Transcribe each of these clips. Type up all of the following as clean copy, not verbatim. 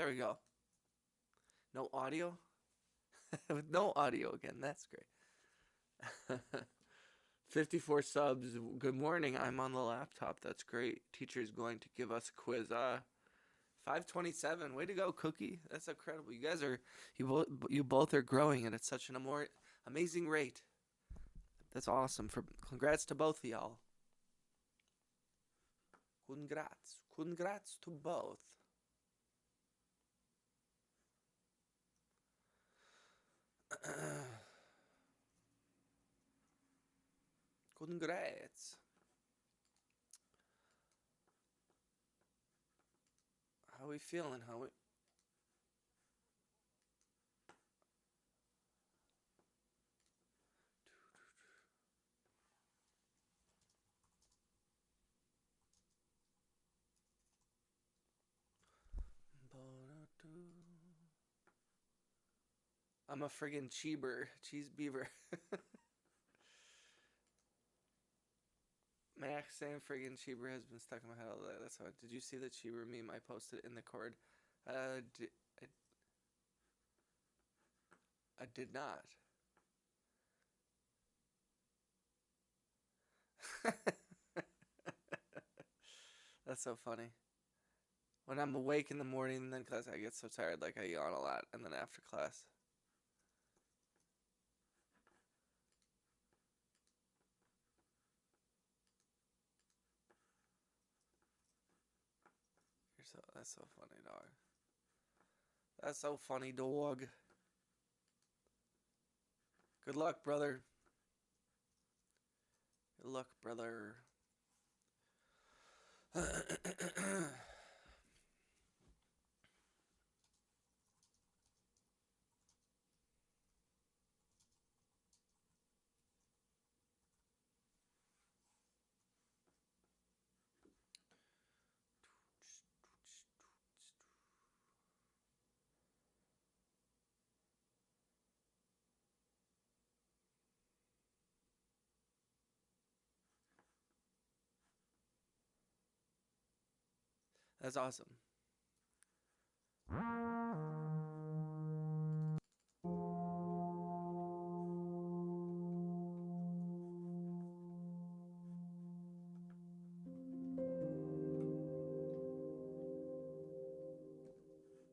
There we go. No audio? With no audio again. That's great. 54 subs. Good morning. I'm on the laptop. That's great. Teacher's going to give us a quiz. 527. Way to go, Cookie. That's incredible. You guys are you both are growing and at such an amazing rate. That's awesome. Congrats to both of y'all. Congrats. Congrats to both. Congrats. How we feeling? How we... I'm a friggin' cheese beaver. Max saying friggin' Cheeber has been stuck in my head all day. That's how. Did you see the Cheeber meme I posted in the cord? I did not. That's so funny. When I'm awake in the morning and then class, I get so tired, like I yawn a lot, and then after class. That's so funny, dog. That's so funny, dog. Good luck, brother. Good luck, brother. That's awesome.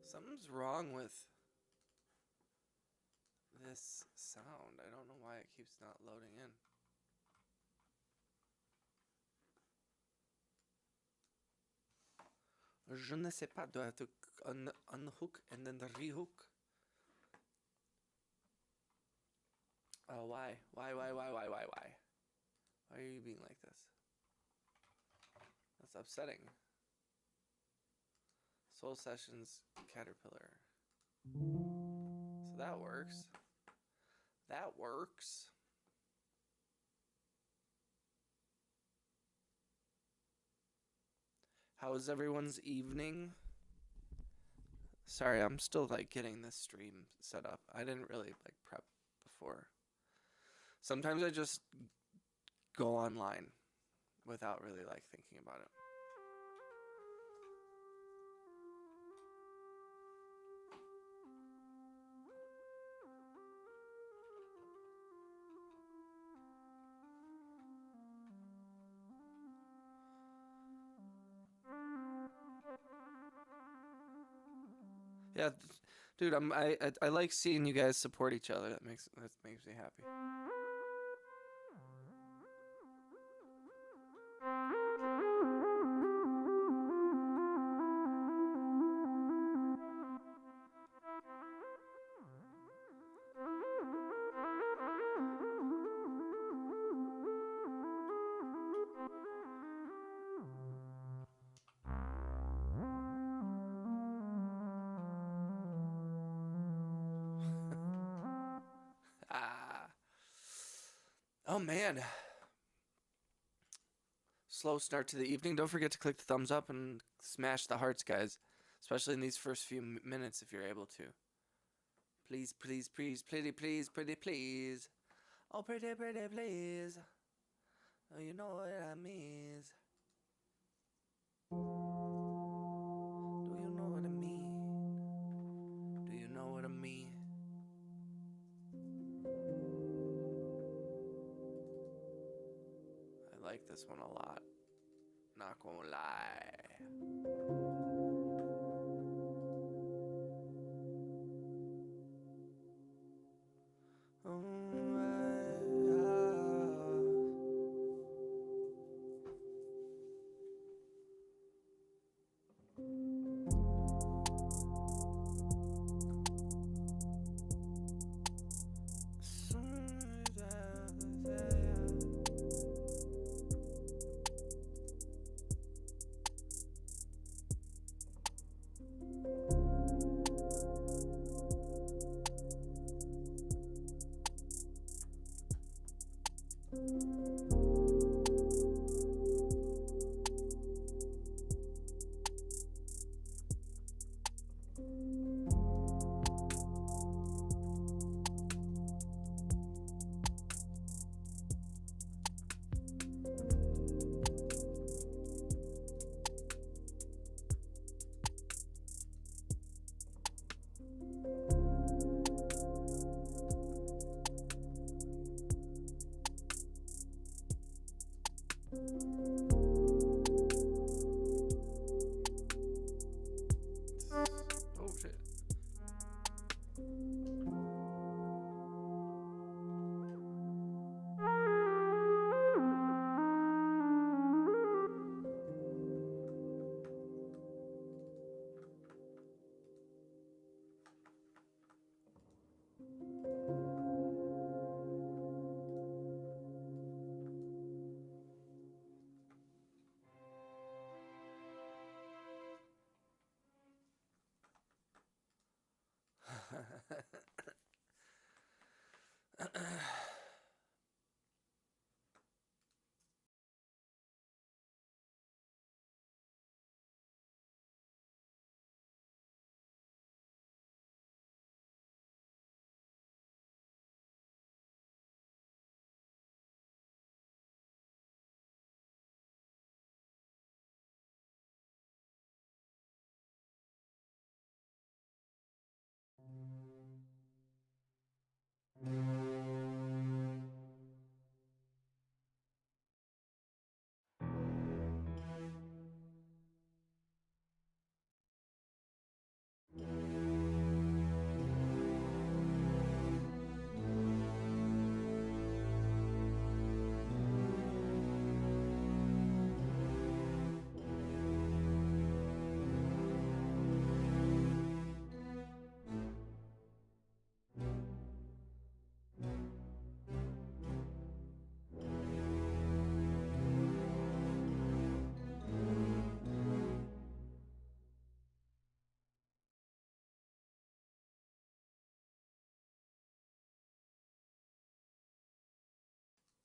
Something's wrong with this sound. I don't know why it keeps not loading in. Je ne sais pas. Do I have to unhook and then rehook? Oh, why? Why? Why are you being like this? That's upsetting. Soul Sessions Caterpillar. So that works. That works. How is everyone's evening? Sorry, I'm still like getting this stream set up. I didn't really like prep before. Sometimes I just go online without really like thinking about it. Yeah, dude, I like seeing you guys support each other. That makes me happy. Oh man. Slow start to the evening. Don't forget to click the thumbs up and smash the hearts, guys. Especially in these first few minutes if you're able to. Please, please, please, pretty, please, pretty, please. Oh, pretty, pretty, please. Oh, you know what I mean. Do you know what I mean? like this one a lot. Not gonna lie. Oh shit.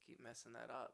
Keep messing that up.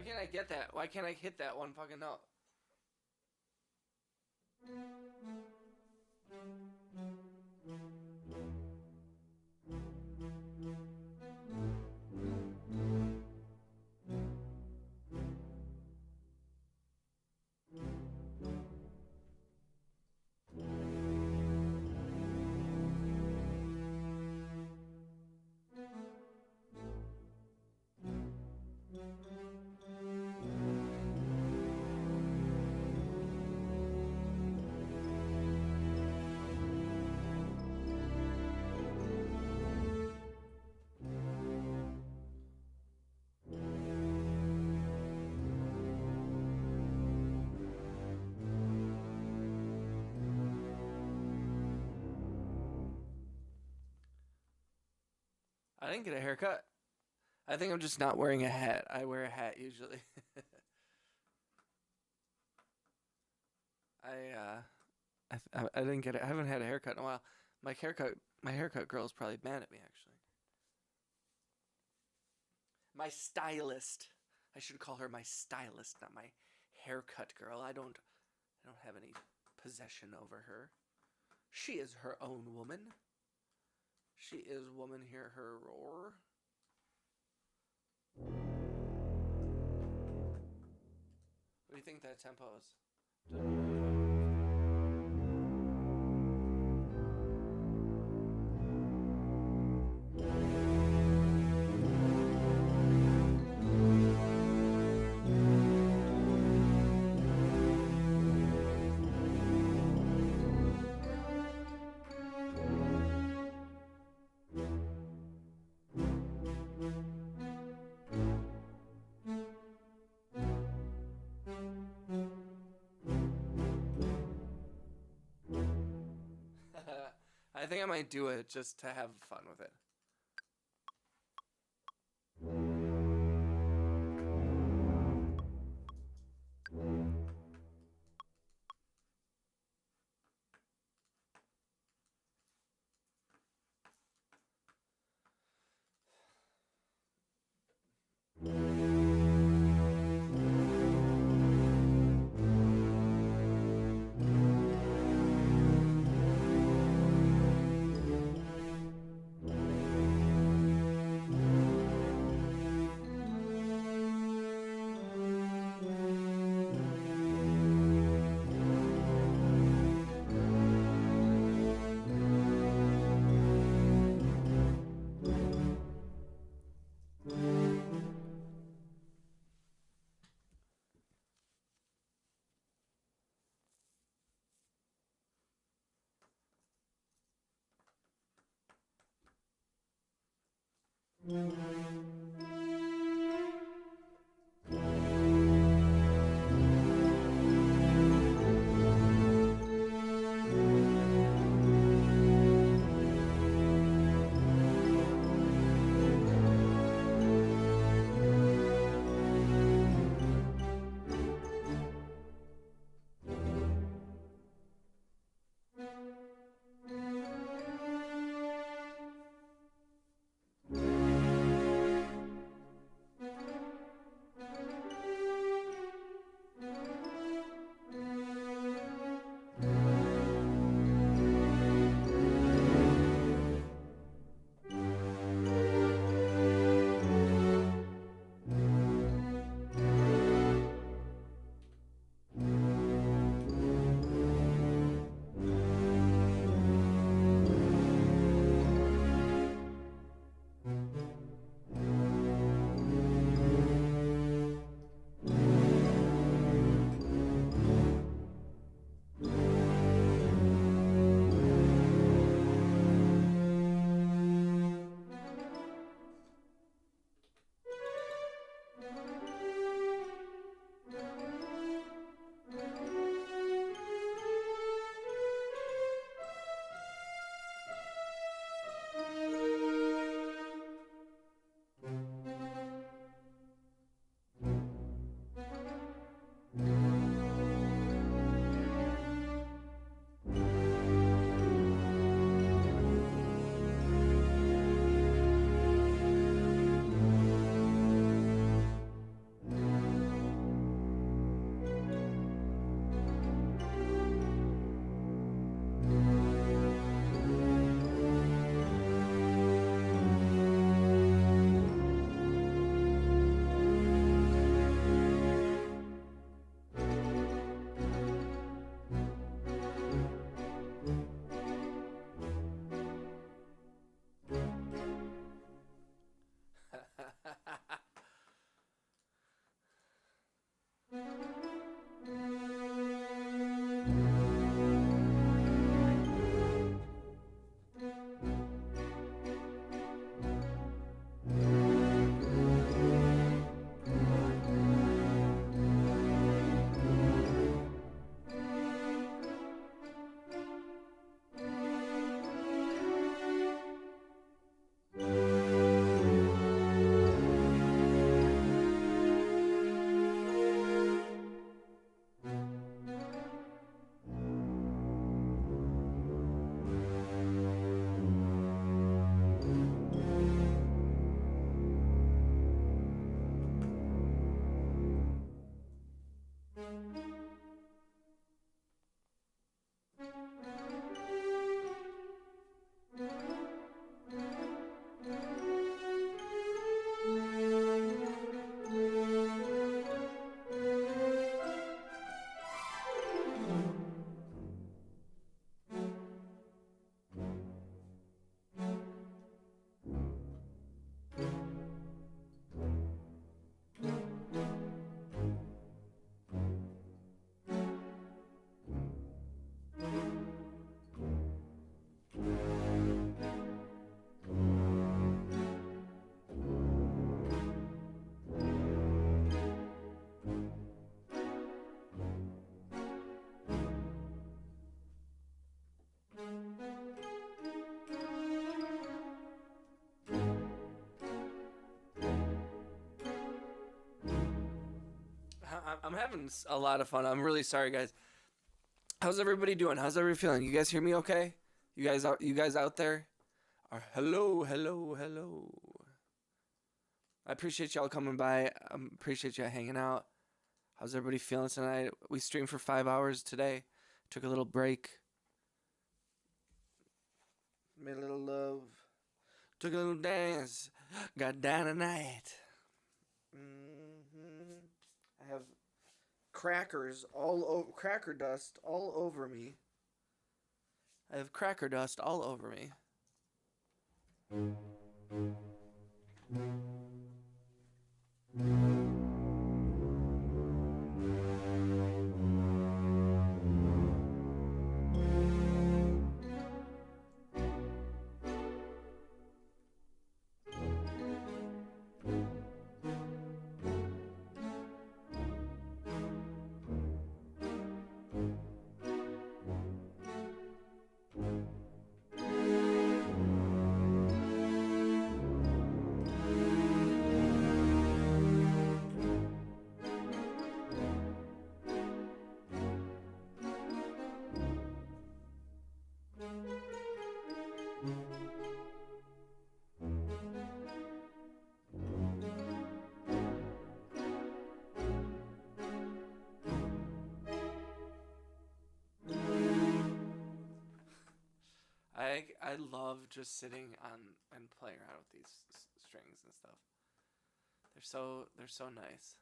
Why can't I get that? Why can't I hit that one fucking note? didn't get a haircut. I think I'm just not wearing a hat. I wear a hat usually. I didn't get it. I haven't had a haircut in a while. My haircut girl is probably mad at me actually. My stylist. I should call her my stylist, not my haircut girl. I don't have any possession over her. She is her own woman. She is woman, hear her roar. What do you think that tempo is? I think I might do it just to have fun with it. I'm having a lot of fun. I'm really sorry, guys. How's everybody doing? How's everybody feeling? You guys hear me okay? You guys out there? Hello, hello, hello. I appreciate y'all coming by. I appreciate y'all hanging out. How's everybody feeling tonight? We streamed for 5 hours today. Took a little break. Made a little love. Took a little dance. Got down tonight. I have crackers all over, cracker dust all over me. I have cracker dust all over me. I love just sitting on and playing around with these strings and stuff. They're so nice.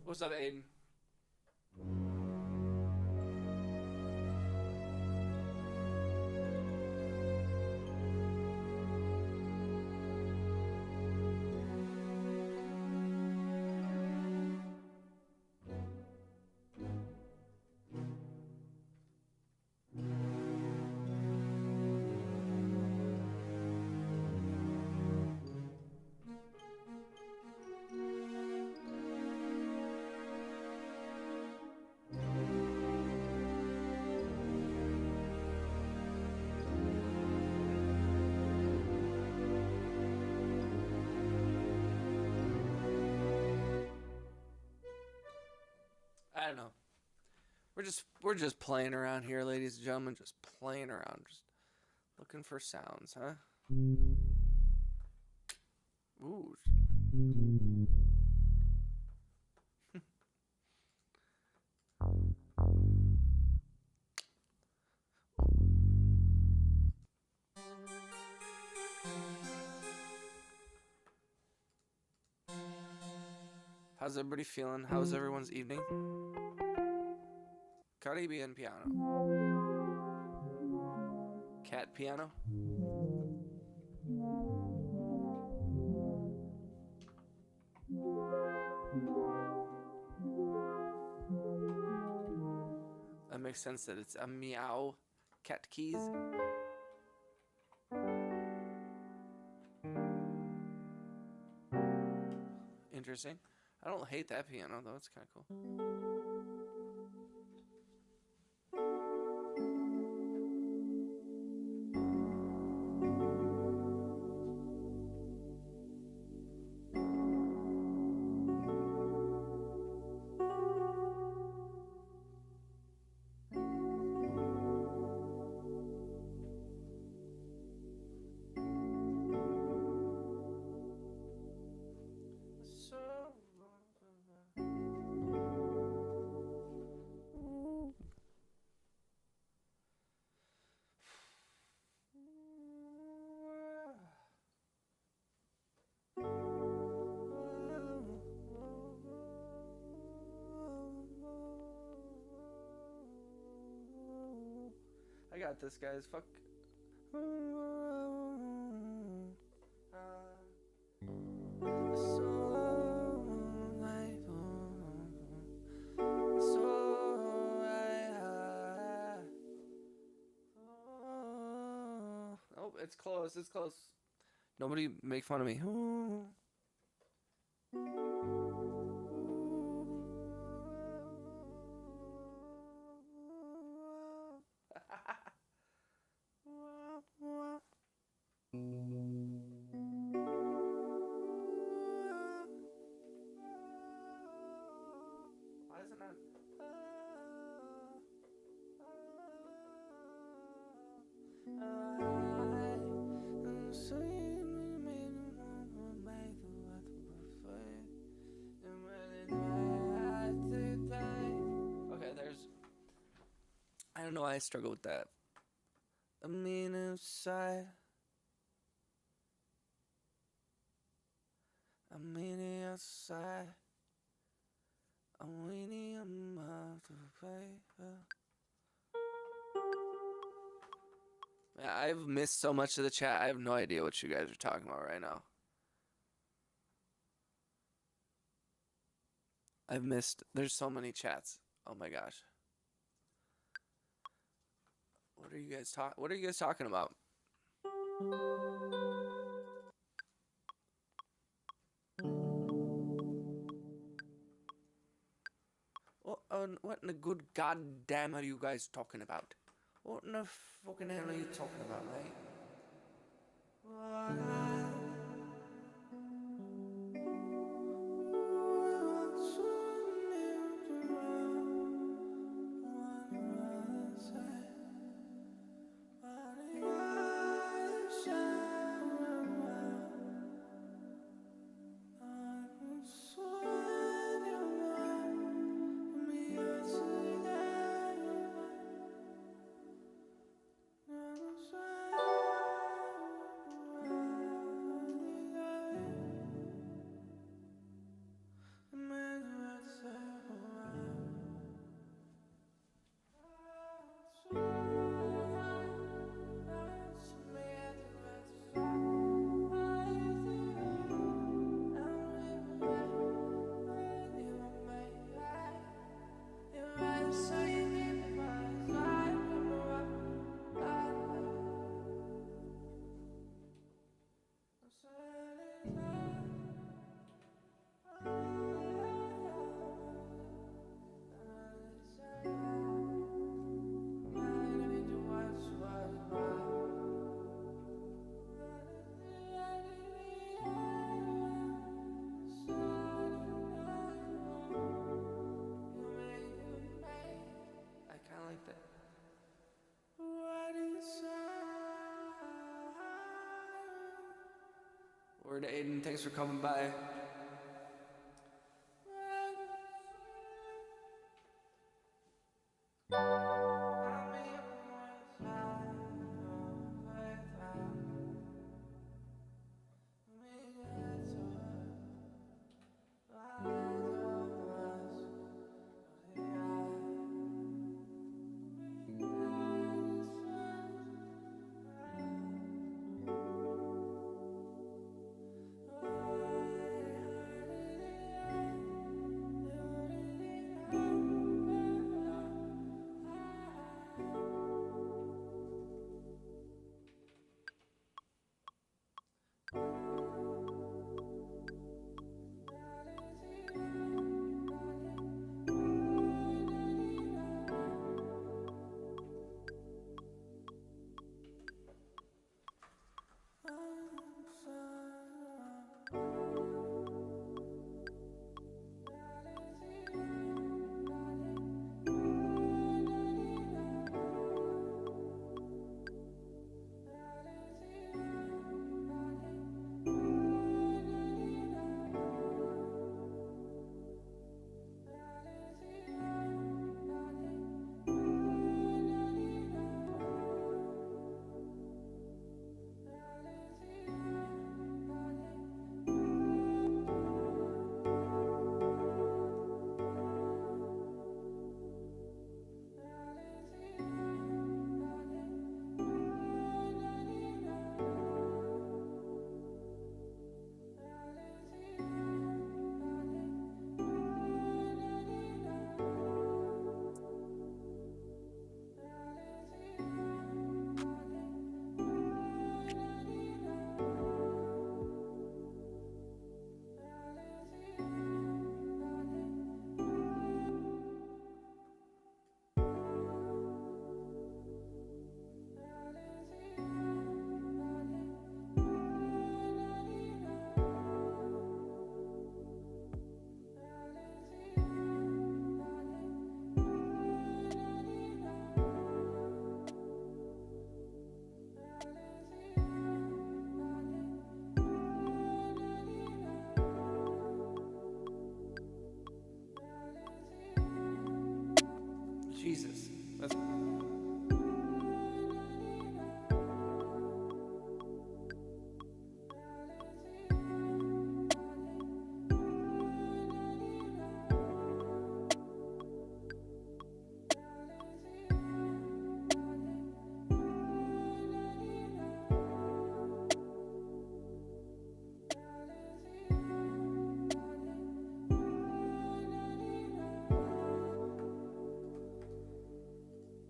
What's up, Aiden? I don't know. We're just playing around here, ladies and gentlemen. Just playing around, just looking for sounds, huh? Ooh. How's everybody feeling? How's everyone's evening? Caribbean piano. Cat piano. That makes sense that it's a meow. Cat keys. Interesting. I don't hate that piano though, it's kinda cool. got this, guys. Fuck. Oh, it's close. It's close. Nobody make fun of me. Why is it not? Okay, there's. I don't know why I struggle with that. I mean, inside. I'm waiting outside. I'm waiting on my paper. Yeah, I've missed so much of the chat. I have no idea what you guys are talking about right now. I've missed. There's so many chats. Oh my gosh. What are you guys talking about? What in the good goddamn are you guys talking about? What in the fucking hell are you talking about, mate? Word to Aiden, thanks for coming by. Jesus. That's...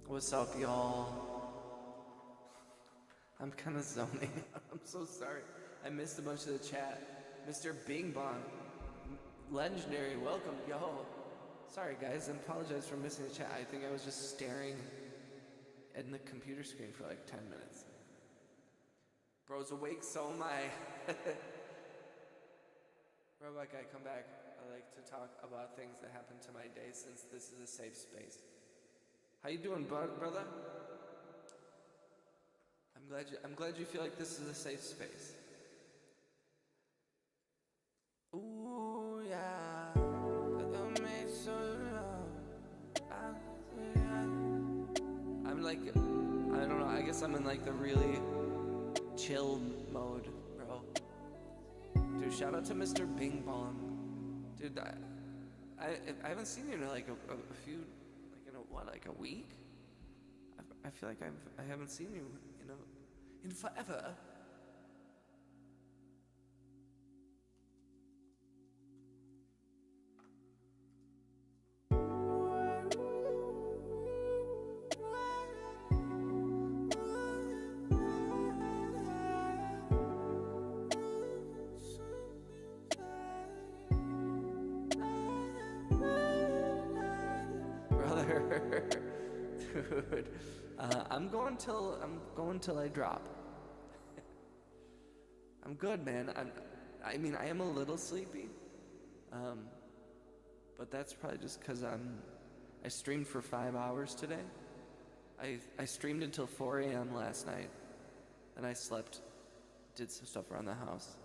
What's up, y'all? I'm kind of zoning. I'm so sorry. I missed a bunch of the chat. Mr. Bing Bong, legendary, welcome, yo. Sorry, guys. I apologize for missing the chat. I think I was just staring at the computer screen for like 10 minutes. Bro's awake, so am I. Robot guy, come back. I like to talk about things that happen to my day since this is a safe space. How you doing, brother? I'm glad you feel like this is a safe space. Ooh, yeah. I'm like, I don't know, I guess I'm in like the really chill mode, bro. Dude, shout out to Mr. Bing Bong. Dude, I haven't seen you in like a few, like a week? I feel like I haven't seen you, in forever. Dude, I'm going till I drop. I'm good, man. I mean, I am a little sleepy, but that's probably just because I streamed for 5 hours today. I streamed until 4 a.m. last night, and I slept, did some stuff around the house.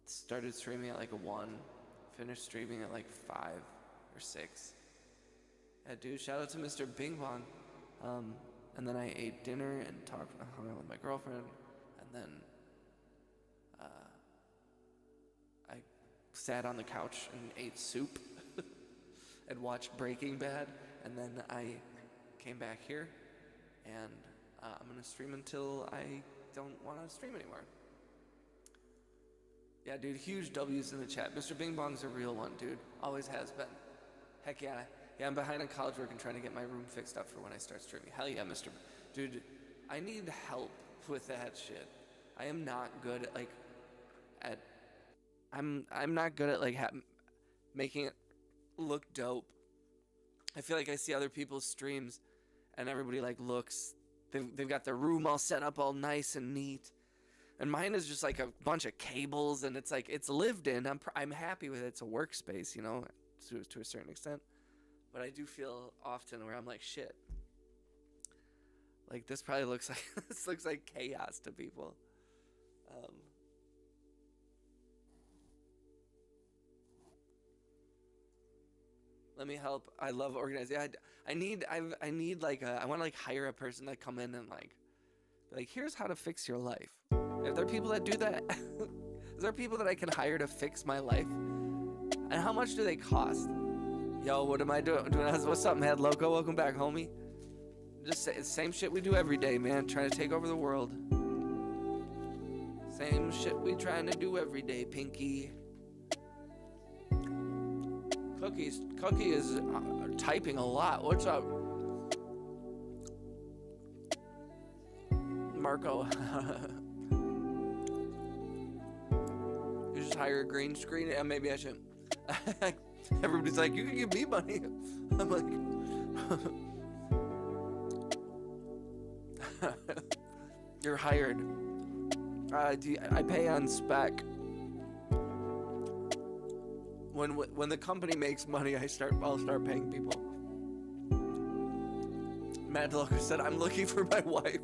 Started streaming at like 1, finished streaming at like 5 or 6. Yeah, dude, shout out to Mr. Bing Bong. And then I ate dinner and hung out with my girlfriend, and then I sat on the couch and ate soup and watched Breaking Bad, and then I came back here, and I'm gonna stream until I don't want to stream anymore. Yeah, dude, huge W's in the chat. Mr. Bing Bong's a real one, dude. Always has been. Heck yeah. Yeah, I'm behind on college work and trying to get my room fixed up for when I start streaming. Hell yeah, Mr. Dude, I need help with that shit. I am not good at I'm not good at making it look dope. I feel like I see other people's streams and everybody looks, they've got their room all set up all nice and neat. And mine is just like a bunch of cables, and it's like, it's lived in. I'm happy with it. It's a workspace, to a certain extent. But I do feel often where I'm like, shit. Like, this probably looks like chaos to people. Let me help. I love organizing. I want to hire a person to come in and here's how to fix your life. If there are people that do that, is there people that I can hire to fix my life? And how much do they cost? Yo, what am I doing? What's up, Mad Loco? Welcome back, homie. Just same shit we do every day, man. Trying to take over the world. Same shit we trying to do every day, Pinky. Cookie is typing a lot. What's up? Marco. You just hire a green screen? Yeah, maybe I should. Everybody's like, you can give me money. I'm like, you're hired. I pay on spec. When the company makes money, I'll start paying people. Mad Locker said, I'm looking for my wife.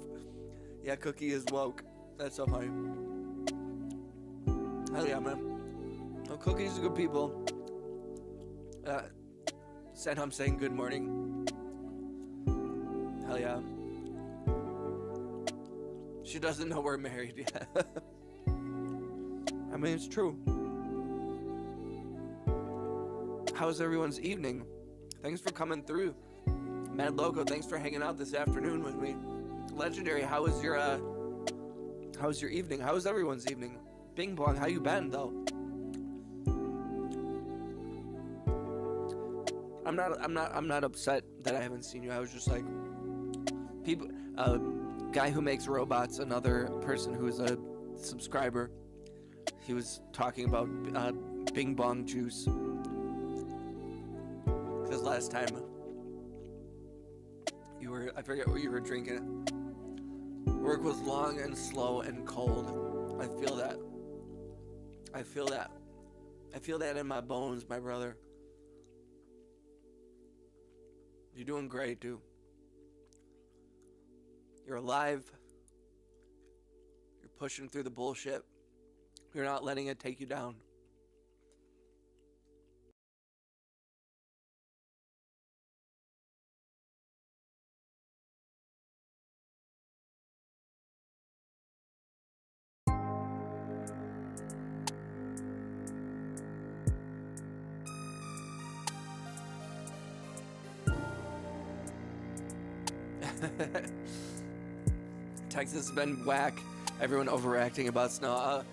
Yeah, Cookie is woke. That's so funny. Hell yeah, man. Well, Cookie's good people. I'm saying good morning. Hell yeah. She doesn't know we're married yet. I mean, it's true. How's everyone's evening? Thanks for coming through. Mad Loco, thanks for hanging out this afternoon with me. Legendary, how was your evening? How was everyone's evening? Bing Bong, how you been though? I'm not upset that I haven't seen you. I was just like, people, guy who makes robots, another person who is a subscriber, he was talking about Bing Bong juice. Because last time you were, I forget what you were drinking. Work was long and slow and cold. I feel that. I feel that. I feel that in my bones, my brother. You're doing great, dude. You're alive. You're pushing through the bullshit. You're not letting it take you down. Texas has been whack. Everyone overacting about snow.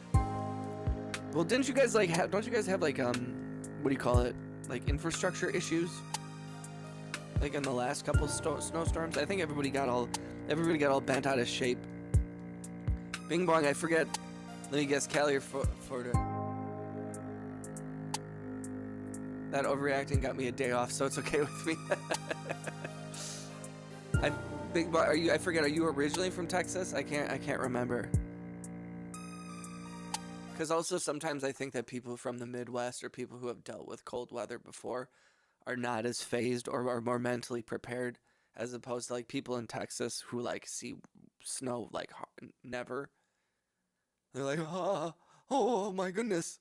Well, didn't you guys like have? Don't you guys have like what do you call it? Like infrastructure issues? Like in the last couple snowstorms, I think everybody got all bent out of shape. Bing Bong, I forget. Let me guess, Cali or Florida. That overreacting got me a day off, so it's okay with me. Big Bong, I forget. Are you originally from Texas? I can't remember. Because also sometimes I think that people from the Midwest or people who have dealt with cold weather before are not as phased or are more mentally prepared as opposed to like people in Texas who like see snow like never. They're like, oh my goodness.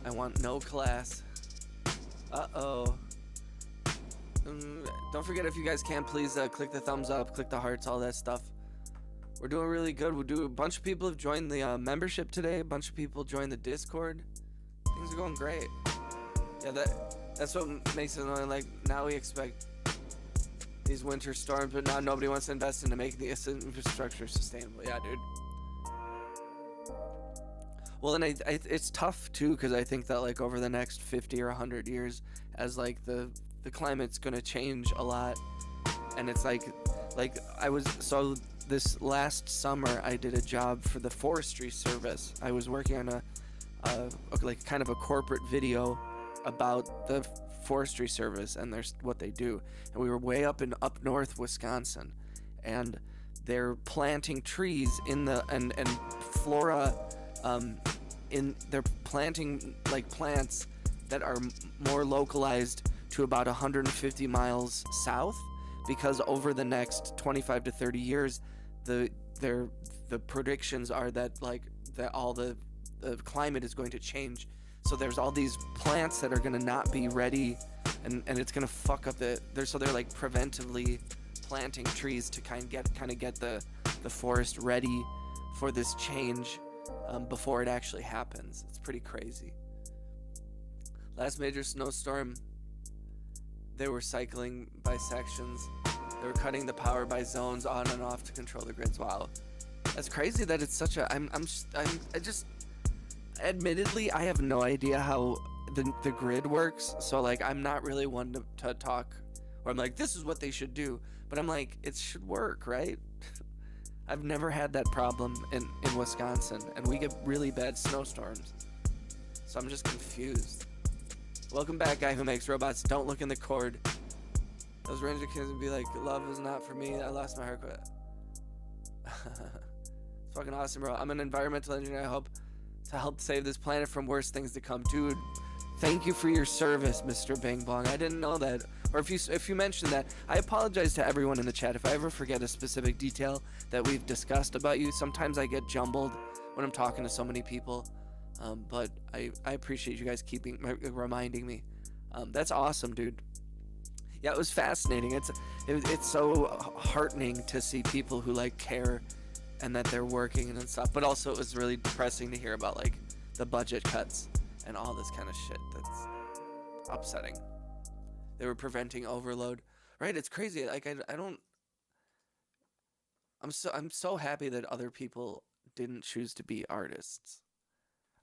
I want no class. Uh-oh. Don't forget, if you guys can, please click the thumbs up, click the hearts, all that stuff. We're doing really good. A bunch of people have joined the membership today. A bunch of people joined the Discord. Things are going great. Yeah, that's what makes it annoying. Like, now we expect these winter storms, but now nobody wants to invest into making the infrastructure sustainable. Yeah, dude. Well, and it's tough too, because I think that like over the next 50 or 100 years, as like the climate's gonna change a lot, and it's like this last summer I did a job for the Forestry Service. I was working on like kind of a corporate video about the Forestry Service and what they do, and we were way up north Wisconsin, and they're planting trees in the and flora. They're planting like plants that are more localized to about 150 miles south, because over the next 25 to 30 years, the predictions are that all the climate is going to change. So there's all these plants that are going to not be ready, and it's going to fuck up they're like preventively planting trees to kind of get the forest ready for this change. Before it actually happens. It's pretty crazy. Last major snowstorm, they were cycling by sections. They were cutting the power by zones on and off to control the grids. Wow, that's crazy that it's such a. Admittedly, I have no idea how the grid works. So like, I'm not really one to talk, or I'm like, this is what they should do. But I'm like, it should work, right? I've never had that problem in Wisconsin, and we get really bad snowstorms. So I'm just confused. Welcome back, guy who makes robots. Don't look in the cord. Those Ranger kids would be like, love is not for me. I lost my heart. It's It's fucking awesome, bro. I'm an environmental engineer. I hope to help save this planet from worse things to come. Dude, thank you for your service, Mr. Bing Bong. I didn't know that. Or if you mentioned that, I apologize to everyone in the chat. If I ever forget a specific detail that we've discussed about you, sometimes I get jumbled when I'm talking to so many people. But I appreciate you guys reminding me. That's awesome, dude. Yeah, it was fascinating. It's so heartening to see people who like care and that they're working and stuff. But also it was really depressing to hear about like the budget cuts and all this kind of shit that's upsetting. They were preventing overload, right? It's crazy. Like I'm so happy that other people didn't choose to be artists.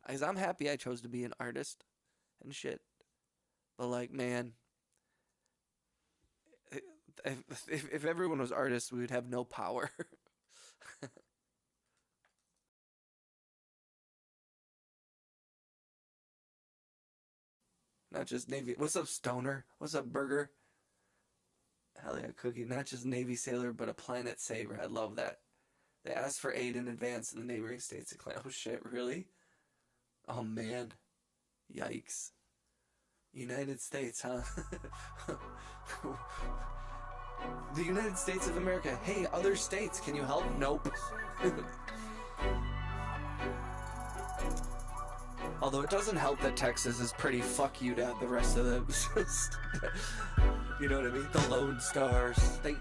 Because I'm happy I chose to be an artist and shit. But like, man, if everyone was artists, we would have no power. Not just Navy. What's up, Stoner? What's up, Burger? Hell yeah, Cookie. Not just Navy Sailor, but a planet saver. I love that. They asked for aid in advance in the neighboring states. Oh shit, really? Oh man. Yikes. United States, huh? The United States of America. Hey, other states, can you help? Nope. Although it doesn't help that Texas is pretty fuck you to the rest of the... You know what I mean? The Lone Star State.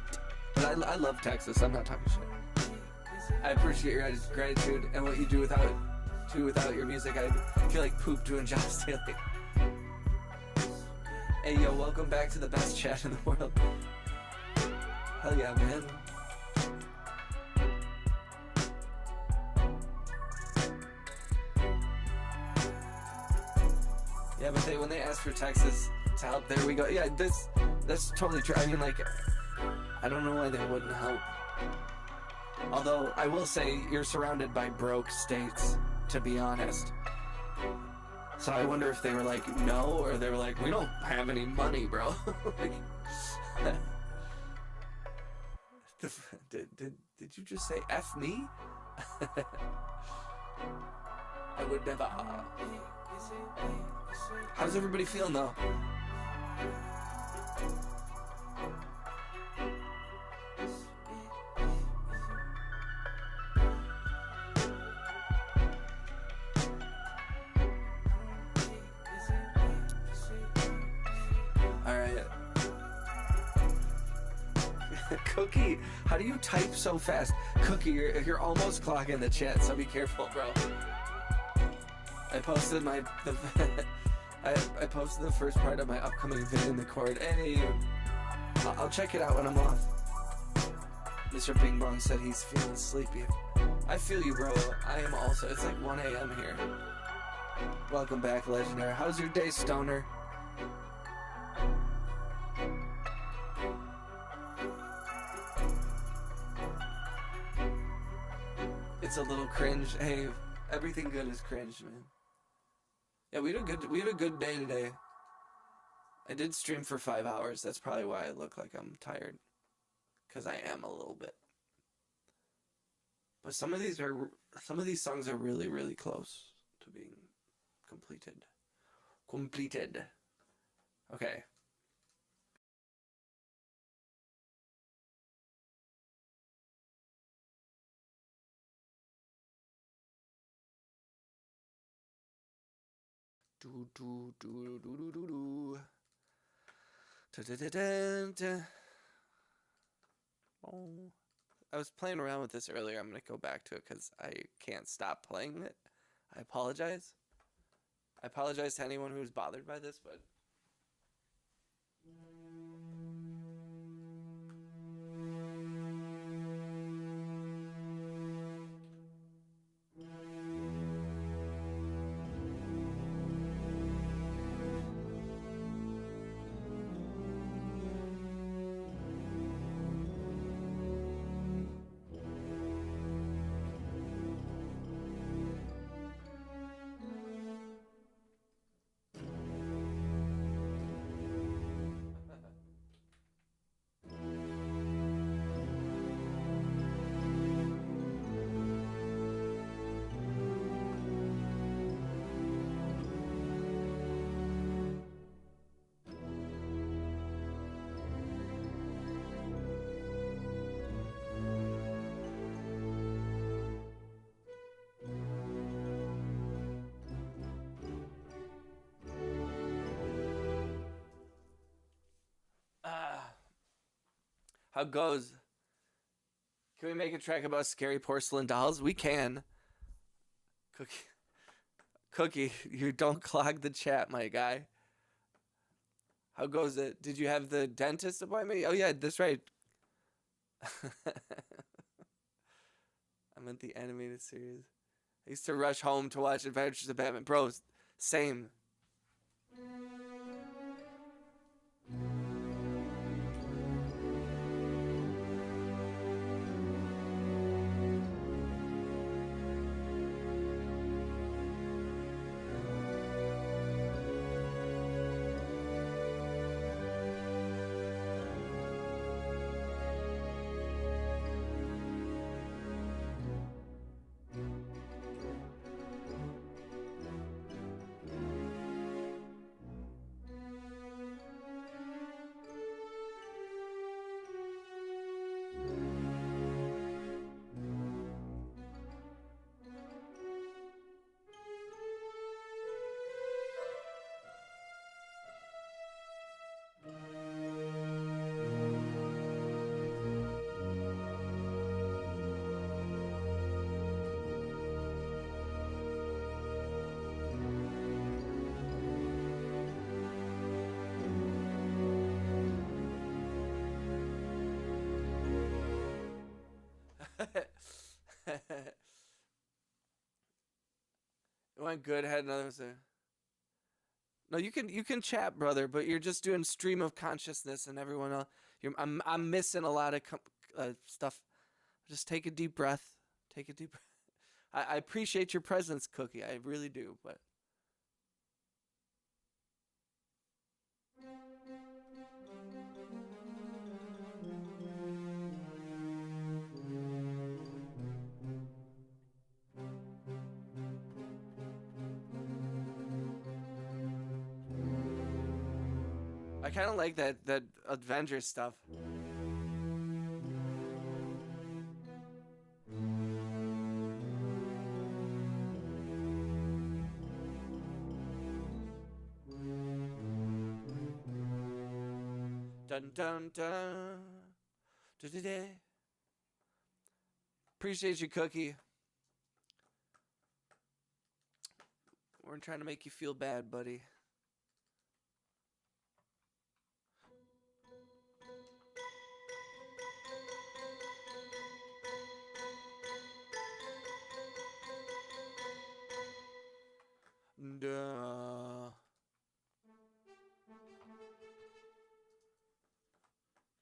But I love Texas. I'm not talking shit. I appreciate your gratitude and what you do without your music. I feel like poop doing jobs daily. Hey, yo, welcome back to the best chat in the world. Hell yeah, man. Yeah, but when they asked for Texas to help, there we go. Yeah, that's totally true. I mean, like, I don't know why they wouldn't help. Although, I will say, you're surrounded by broke states, to be honest. So I wonder if they were like, no, or they were like, we don't have any money, bro. Like, did you just say F me? I would never. How's everybody feeling though? Alright. Cookie, how do you type so fast? Cookie, you're almost clogging the chat, so be careful, bro. I posted I posted the first part of my upcoming video in the cord. Hey, I'll check it out when I'm off. Mr. Bing Bong said he's feeling sleepy. I feel you, bro. I am also. It's like 1 a.m. here. Welcome back, Legendary. How's your day, Stoner? It's a little cringe. Hey, everything good is cringe, man. Yeah, we had a good day today. I did stream for 5 hours. That's probably why I look like I'm tired. Because I am a little bit. But some of these songs are really, really close to being completed. Okay. Oh, I was playing around with this earlier. I'm gonna go back to it because I can't stop playing it. I apologize. I apologize to anyone who's bothered by this, but How goes? Can we make a track about scary porcelain dolls? We can. Cookie, you don't clog the chat, my guy. How goes it? Did you have the dentist appointment? Oh yeah, that's right. I meant the animated series. I used to rush home to watch Adventures of Batman. Bro, same. It went good. Had another. No, you can chat, brother, but you're just doing stream of consciousness, and everyone else. I'm missing a lot of stuff. Just take a deep breath. Take a deep breath. I appreciate your presence, Cookie. I really do, but. I kind of like that Avengers stuff. Dun dun dun. Da-da-da. Appreciate you, Cookie. We're trying to make you feel bad, buddy. Duh.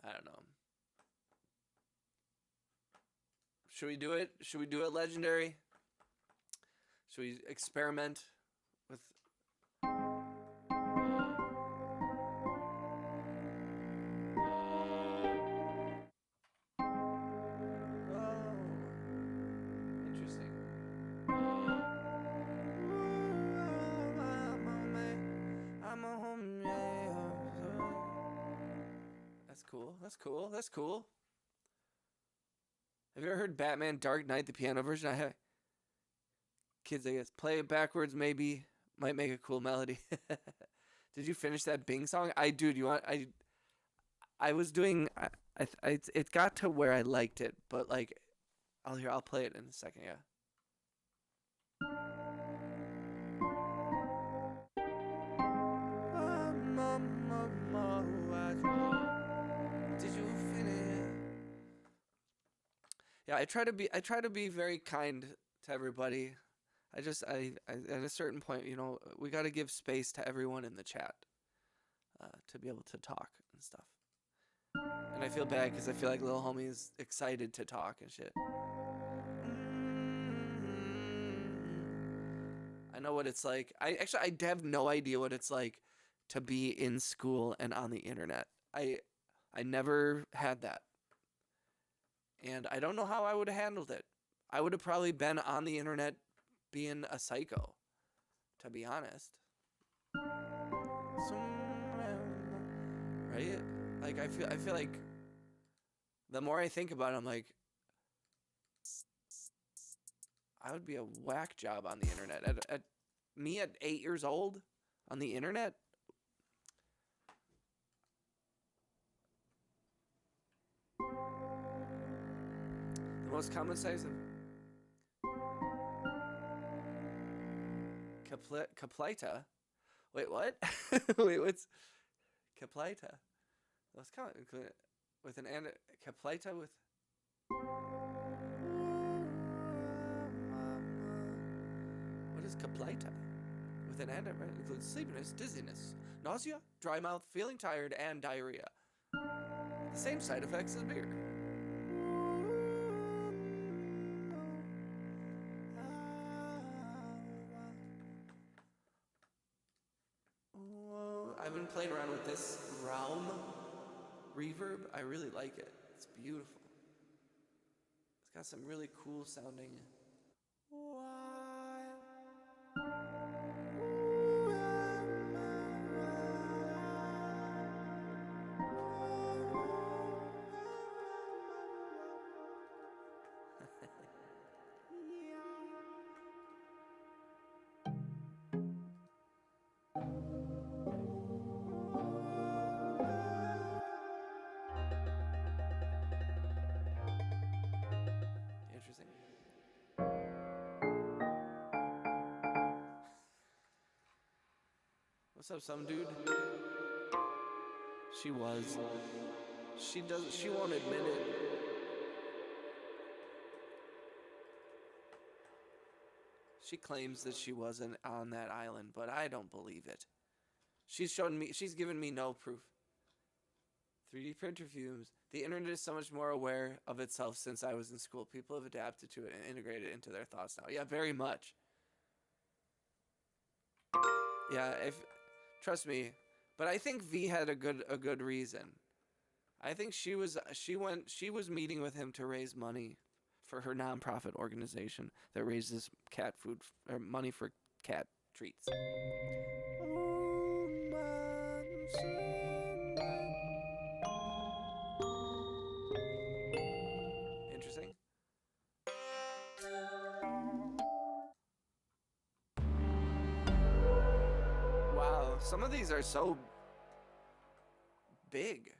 I don't know. Should we do it? Should we do it legendary? Should we experiment with... Interesting. I'm a home. That's cool. That's cool. That's cool. Have you ever heard Batman Dark Knight, the piano version? I have. Kids, I guess. Play it backwards, maybe. Might make a cool melody. Did you finish that Bing song? Dude, you want... I was doing... it got to where I liked it, but, like... I'll play it in a second, yeah. Did you finish? Yeah, I try to be very kind to everybody. I at a certain point, you know, we got to give space to everyone in the chat to be able to talk and stuff. And I feel bad because I feel like little homie is excited to talk and shit. I know what it's like. I have no idea what it's like to be in school and on the internet. I never had that. And I don't know how I would have handled it. I would have probably been on the internet being a psycho, to be honest. Right? Like I feel like the more I think about it, I'm like, I would be a whack job on the internet. At 8 years old on the internet. The most common size of caplita. Wait, what? Wait, what's caplita? The most common with an caplita with. What is caplita? With an anagram includes sleepiness, dizziness, nausea, dry mouth, feeling tired, and diarrhea. The same side effects as beer. I've been playing around with this realm reverb. I really like it. It's beautiful. It's got some really cool sounding. Interesting. What's up, some dude? She was. She won't admit it. She claims that she wasn't on that island, but I don't believe it. She's given me no proof. 3D printer fumes. The internet is so much more aware of itself since I was in school. People have adapted to it and integrated it into their thoughts now. Yeah, very much. Yeah, trust me. But I think V had a good reason. I think she was meeting with him to raise money for her nonprofit organization that raises cat food or money for cat treats. Interesting. Wow, some of these are so big.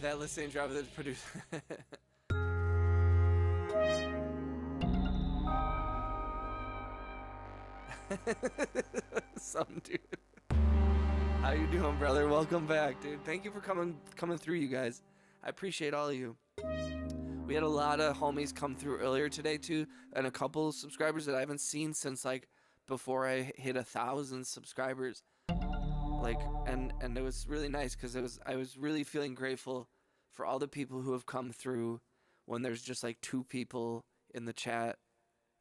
That listening job that produced. Some dude. How you doing, brother? Welcome back, dude. Thank you for coming through, you guys. I appreciate all of you. We had a lot of homies come through earlier today too, and a couple subscribers that I haven't seen since like before I hit 1,000 subscribers. Like, and it was really nice because I was really feeling grateful for all the people who have come through when there's just like 2 people in the chat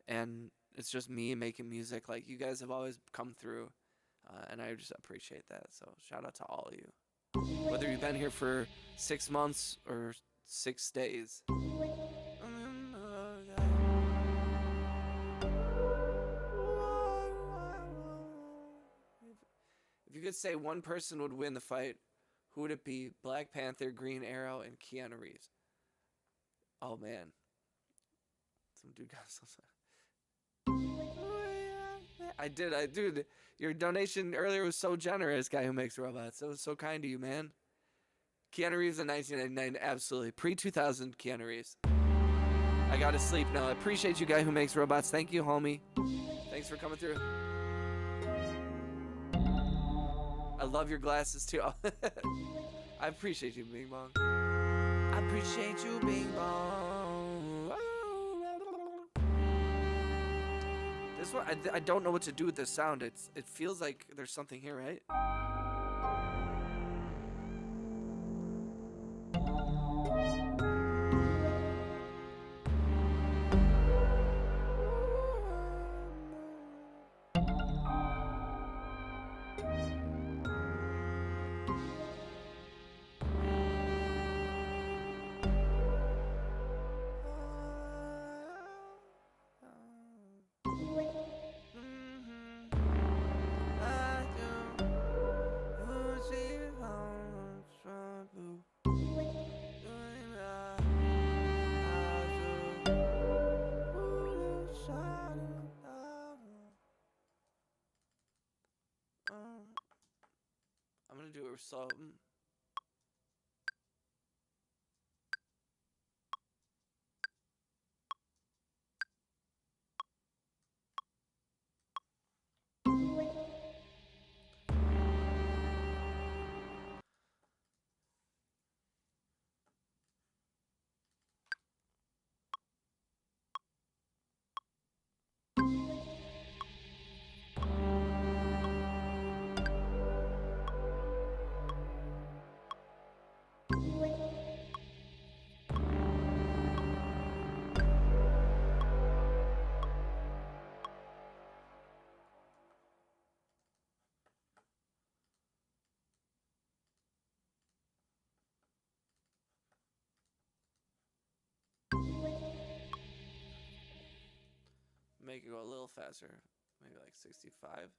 and it's just me making music. Like, you guys have always come through, and I just appreciate that. So shout out to all of you, whether you've been here for 6 months or 6 days. If you could say one person would win the fight, who would it be? Black Panther, Green Arrow, and Keanu Reeves. Oh, man. Some dude got so sad. Dude, your donation earlier was so generous, guy who makes robots. That was so kind to you, man. Keanu Reeves in 1999, absolutely. Pre-2000 Keanu Reeves. I gotta sleep now. I appreciate you, guy who makes robots. Thank you, homie. Thanks for coming through. I love your glasses, too. I appreciate you, Bing Bong. I appreciate you, Bing Bong. This one, I don't know what to do with this sound. It feels like there's something here, right? gonna do it slow. Make it go a little faster. Maybe like 65.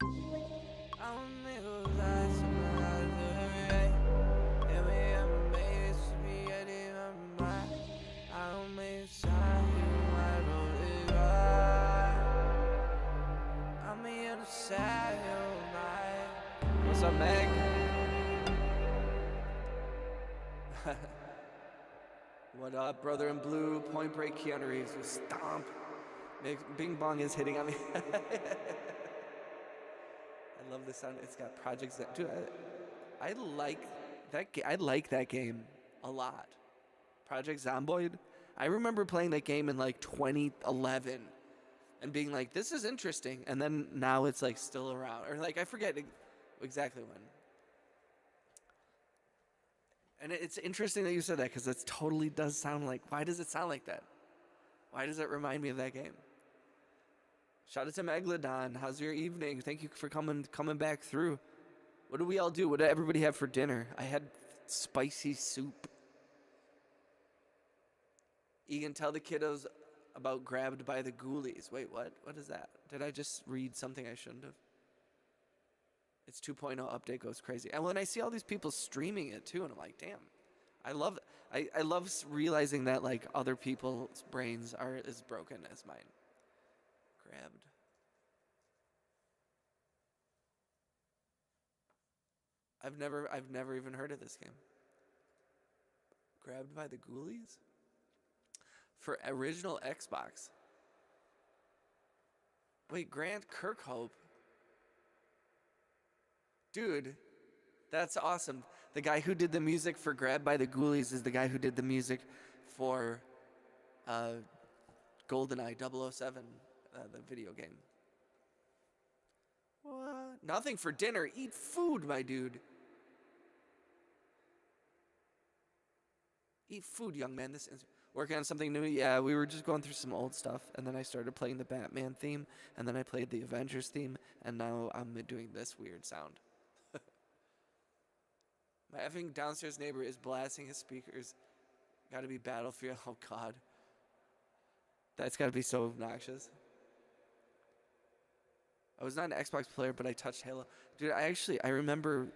What's up, Meg? What up, brother in blue? Point Break Keanu Reeves with Stomp. Bing Bong is hitting on me. I love the sound. It's got projects that, dude. I like that. I like that game a lot. Project Zomboid. I remember playing that game in like 2011 and being like, "This is interesting," and then now it's like still around, or like I forget exactly when. And it's interesting that you said that because it totally does sound like. Why does it sound like that? Why does it remind me of that game? Shout out to Megalodon. How's your evening? Thank you for coming back through. What did we all do? What did everybody have for dinner? I had spicy soup. Egan, tell the kiddos about Grabbed by the Ghoulies. Wait, what? What is that? Did I just read something I shouldn't have? Its 2.0 update goes crazy. And when I see all these people streaming it too, and I'm like, damn. I love realizing that like other people's brains are as broken as mine. Grabbed. I've never even heard of this game. Grabbed by the Ghoulies? For original Xbox. Wait, Grant Kirkhope. Dude, that's awesome. The guy who did the music for Grabbed by the Ghoulies is the guy who did the music for GoldenEye 007, the video game. What? Nothing for dinner. Eat food, my dude. Eat food, young man. This is working on something new. Yeah, we were just going through some old stuff, and then I started playing the Batman theme, and then I played the Avengers theme, and now I'm doing this weird sound. My effing downstairs neighbor is blasting his speakers. Gotta be Battlefield. Oh, God. That's gotta be so obnoxious. I was not an Xbox player, but I touched Halo. Dude, I remember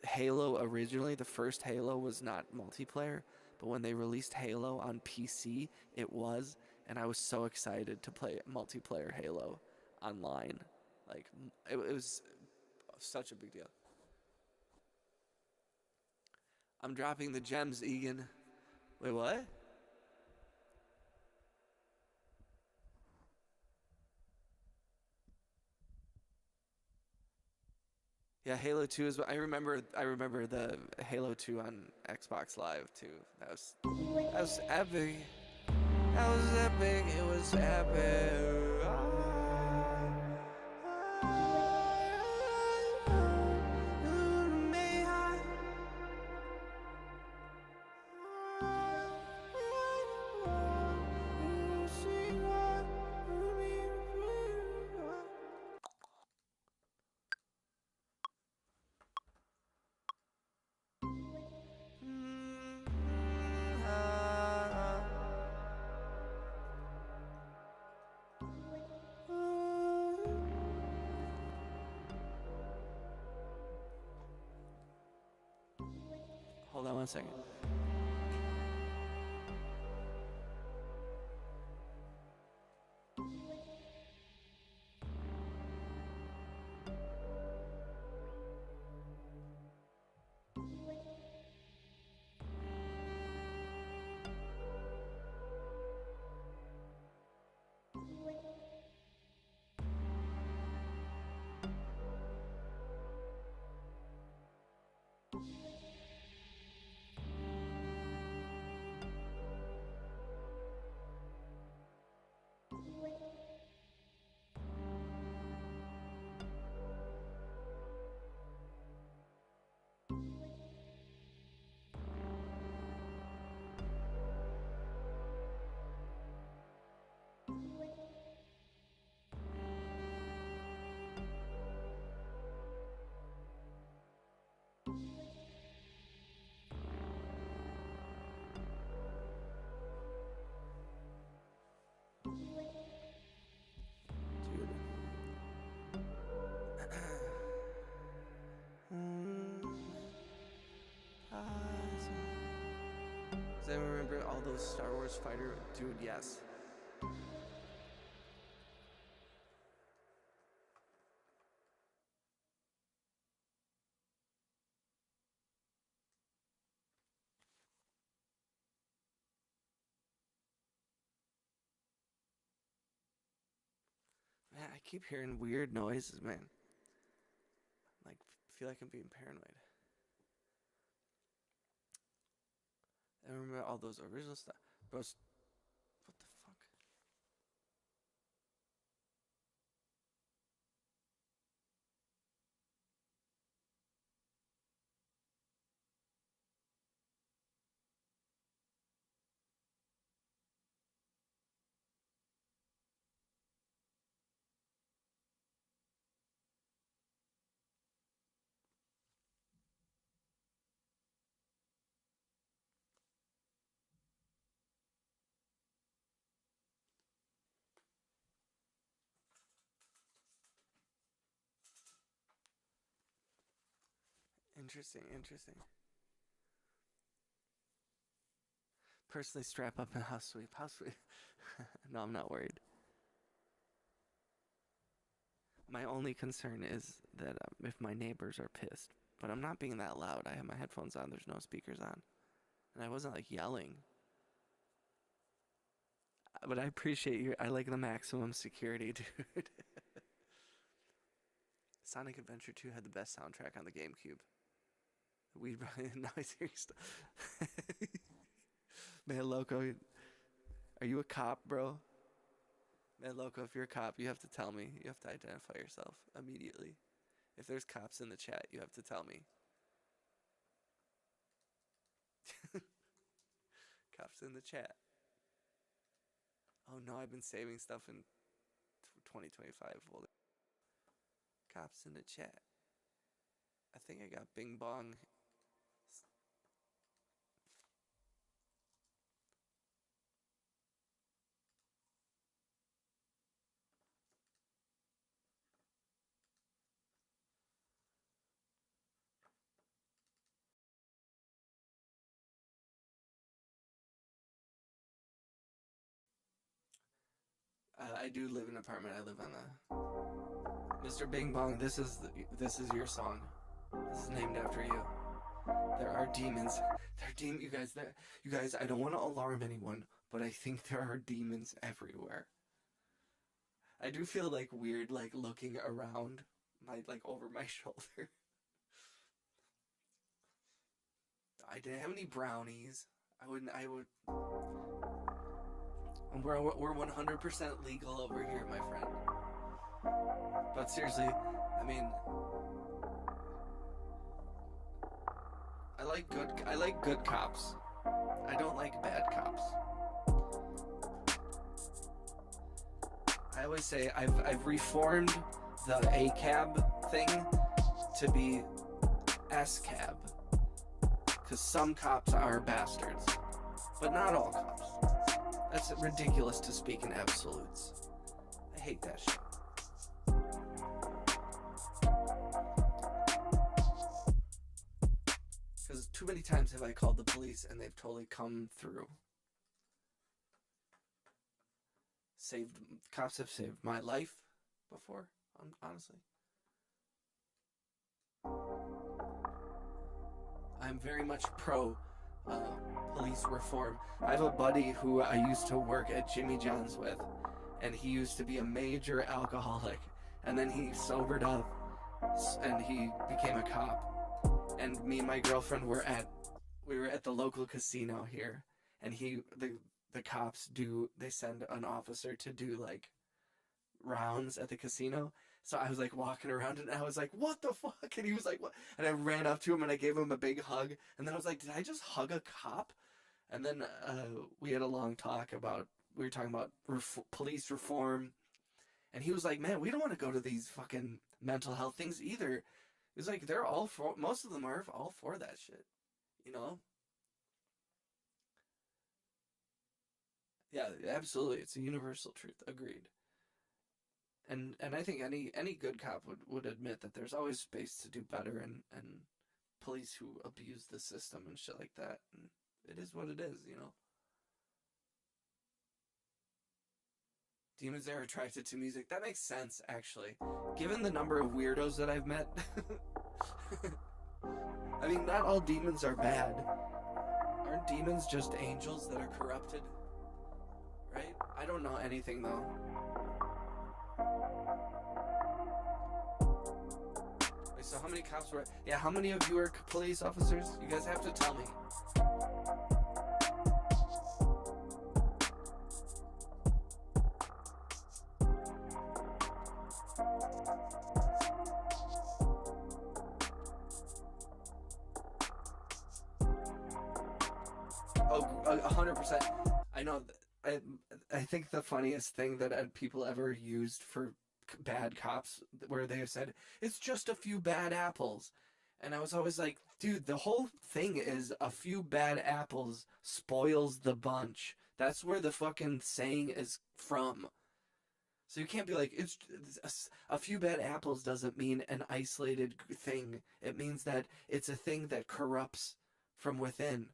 Halo originally. The first Halo was not multiplayer, but when they released Halo on PC, it was, and I was so excited to play multiplayer Halo online. Like, it was such a big deal. I'm dropping the gems, Egan. Wait, what? Yeah, Halo 2 is what I remember the Halo 2 on Xbox Live too. That was epic. That was epic. It was epic. Hold on one second. all those Star Wars fighter... Dude, yes. Man, I keep hearing weird noises, man. Like, feel like I'm being paranoid. I remember all those original stuff. Bros, what the fuck? Interesting, interesting. Personally, strap up and house sweep. House sweep. No, I'm not worried. My only concern is that if my neighbors are pissed. But I'm not being that loud. I have my headphones on. There's no speakers on. And I wasn't like yelling. But I appreciate you. I like the maximum security, dude. Sonic Adventure 2 had the best soundtrack on the GameCube. We now he's hearing stuff. Man, Loco, are you a cop, bro? Man, Loco, if you're a cop, you have to tell me. You have to identify yourself immediately. If there's cops in the chat, you have to tell me. Cops in the chat. Oh no, I've been saving stuff in 2025. Well, cops in the chat. I think I got Bing Bong. I do live in an apartment. I live on the... Mr. Bing Bong, this is your song. This is named after you. There are demons. You guys, I don't want to alarm anyone, but I think there are demons everywhere. I do feel like weird, like looking around like over my shoulder. I didn't have any brownies. I would. We're 100% legal over here, my friend. But seriously, I mean, I like good cops. I don't like bad cops. I always say I've reformed the ACAB thing to be SCAB, because some cops are bastards, but not all cops. That's ridiculous to speak in absolutes. I hate that shit. Because too many times have I called the police and they've totally come through. Cops have saved my life before, honestly. I'm very much pro police reform. I have a buddy who I used to work at Jimmy John's with, and he used to be a major alcoholic, and then he sobered up and he became a cop. And me and my girlfriend were at the local casino here, and the cops they send an officer to do like rounds at the casino. So I was like walking around and I was like, what the fuck? And he was like, what? And I ran up to him and I gave him a big hug. And then I was like, did I just hug a cop? And then we had a long talk we were talking about police reform. And he was like, man, we don't want to go to these fucking mental health things either. He was like, most of them are all for that shit. You know? Yeah, absolutely. It's a universal truth. Agreed. And I think any good cop would admit that there's always space to do better, and police who abuse the system and shit like that. And it is what it is, you know. Demons are attracted to music. That makes sense, actually. Given the number of weirdos that I've met. I mean, not all demons are bad. Aren't demons just angels that are corrupted? Right? I don't know anything, though. Wait, so how many cops were... Yeah, how many of you are police officers? You guys have to tell me. Oh, 100%. I know. I think the funniest thing that people ever used for bad cops, where they have said, it's just a few bad apples. And I was always like, dude, the whole thing is a few bad apples spoils the bunch. That's where the fucking saying is from. So you can't be like, it's a few bad apples doesn't mean an isolated thing. It means that it's a thing that corrupts from within.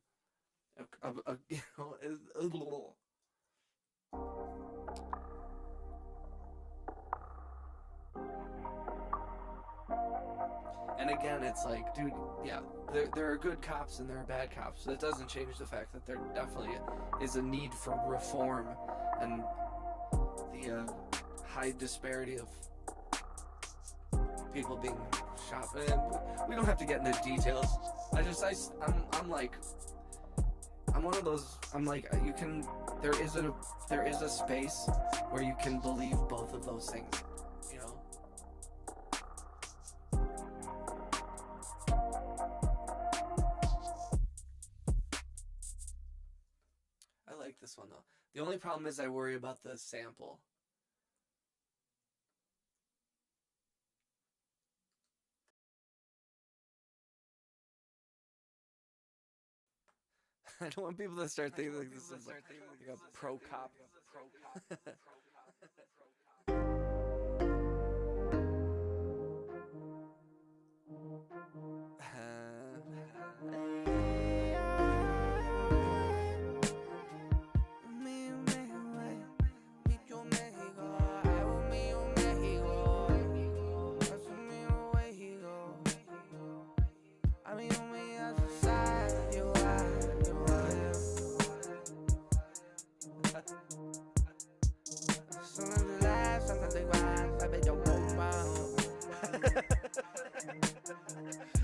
You know, and again, it's like, dude, yeah, there are good cops and there are bad cops. That doesn't change the fact that there definitely is a need for reform and the high disparity of people being shot. We don't have to get into details. I'm one of those. I'm like, you can. There is a space where you can believe both of those things. You know. I like this one though. The only problem is I worry about the sample. I don't want people to start thinking like this is like a pro cop.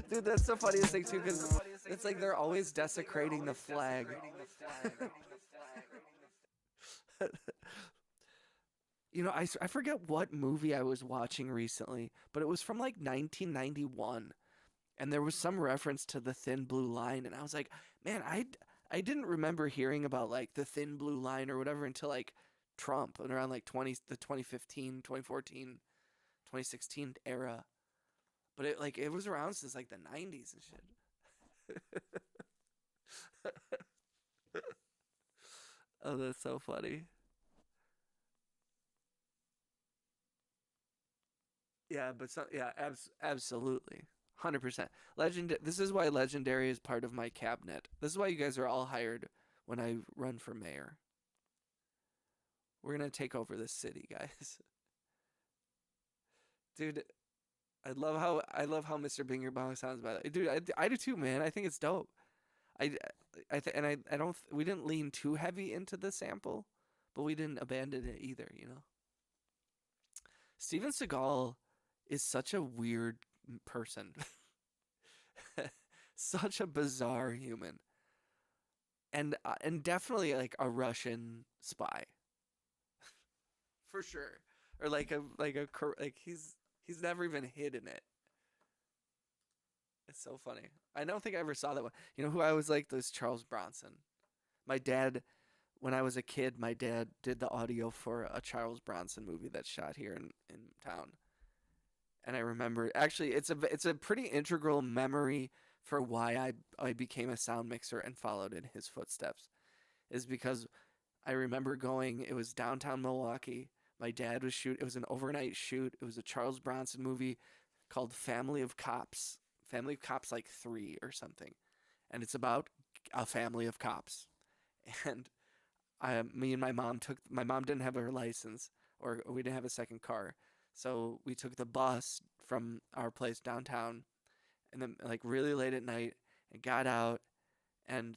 Dude, that's the funniest thing too, because it's like they're always desecrating the flag. You know, I forget what movie I was watching recently, but it was from like 1991, and there was some reference to the thin blue line, and I was like, man, I didn't remember hearing about like the thin blue line or whatever until like Trump and around like the 2015, 2014, 2016 era. But it was around since like the 90s and shit. Oh, that's so funny. Yeah, but absolutely. 100%. This is why Legendary is part of my cabinet. This is why you guys are all hired when I run for mayor. We're going to take over this city, guys. Dude, I love how Mr. Binger Bong sounds, by the way. Dude, I do too, man. I think it's dope. I I don't we didn't lean too heavy into the sample, but we didn't abandon it either, you know. Steven Seagal is such a weird person. Such a bizarre human. And definitely like a Russian spy. For sure. Or like he's never even hidden it. It's so funny. I don't think I ever saw that one. You know who I was like? This Charles Bronson. My dad, when I was a kid, my dad did the audio for a Charles Bronson movie that's shot here in town. And I remember, actually, it's a pretty integral memory for why I became a sound mixer and followed in his footsteps. Is because I remember going. It was downtown Milwaukee. My dad was shoot. It was an overnight shoot. It was a Charles Bronson movie called Family of Cops. Family of Cops like 3 or something. And it's about a family of cops. And me and my mom didn't have her license or we didn't have a second car. So we took the bus from our place downtown, and then like really late at night, and got out, and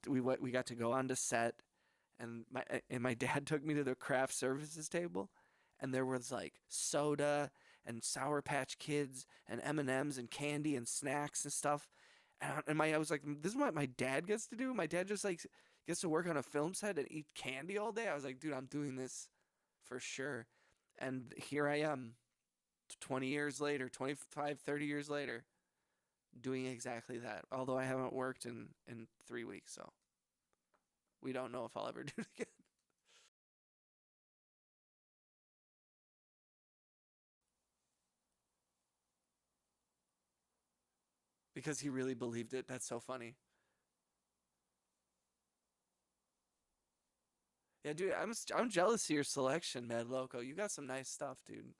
we got to go onto set, and my dad took me to the craft services table, and there was like soda and Sour Patch Kids and M&Ms and candy and snacks and stuff. And I was like, this is what my dad gets to do? My dad just like gets to work on a film set and eat candy all day? I was like, dude, I'm doing this for sure. And here I am 20 years later, 25, 30 years later, doing exactly that. Although I haven't worked in 3 weeks, so we don't know if I'll ever do it again. Because he really believed it. That's so funny. Yeah, dude, I'm jealous of your selection, Mad Loco. You got some nice stuff, dude.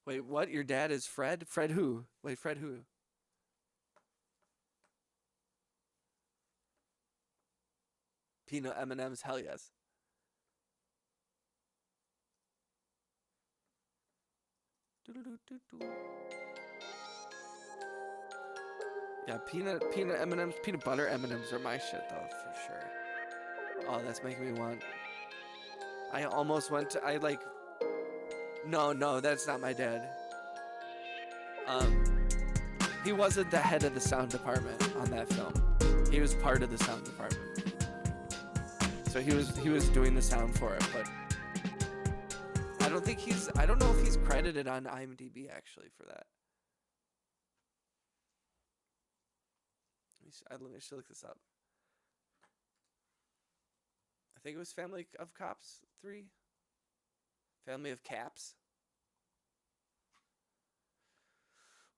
Wait, what? Your dad is Fred? Fred who? Wait, Fred who? Peanut M&M's, hell yes. Yeah, peanut M&Ms, peanut butter M&Ms are my shit though, for sure. Oh, that's making me want. I almost went to. I like. No, that's not my dad. He wasn't the head of the sound department on that film. He was part of the sound department. So he was doing the sound for it, but I don't think I don't know if he's credited on IMDb actually for that. Let me just look this up. I think it was Family of Cops 3. Family of Caps.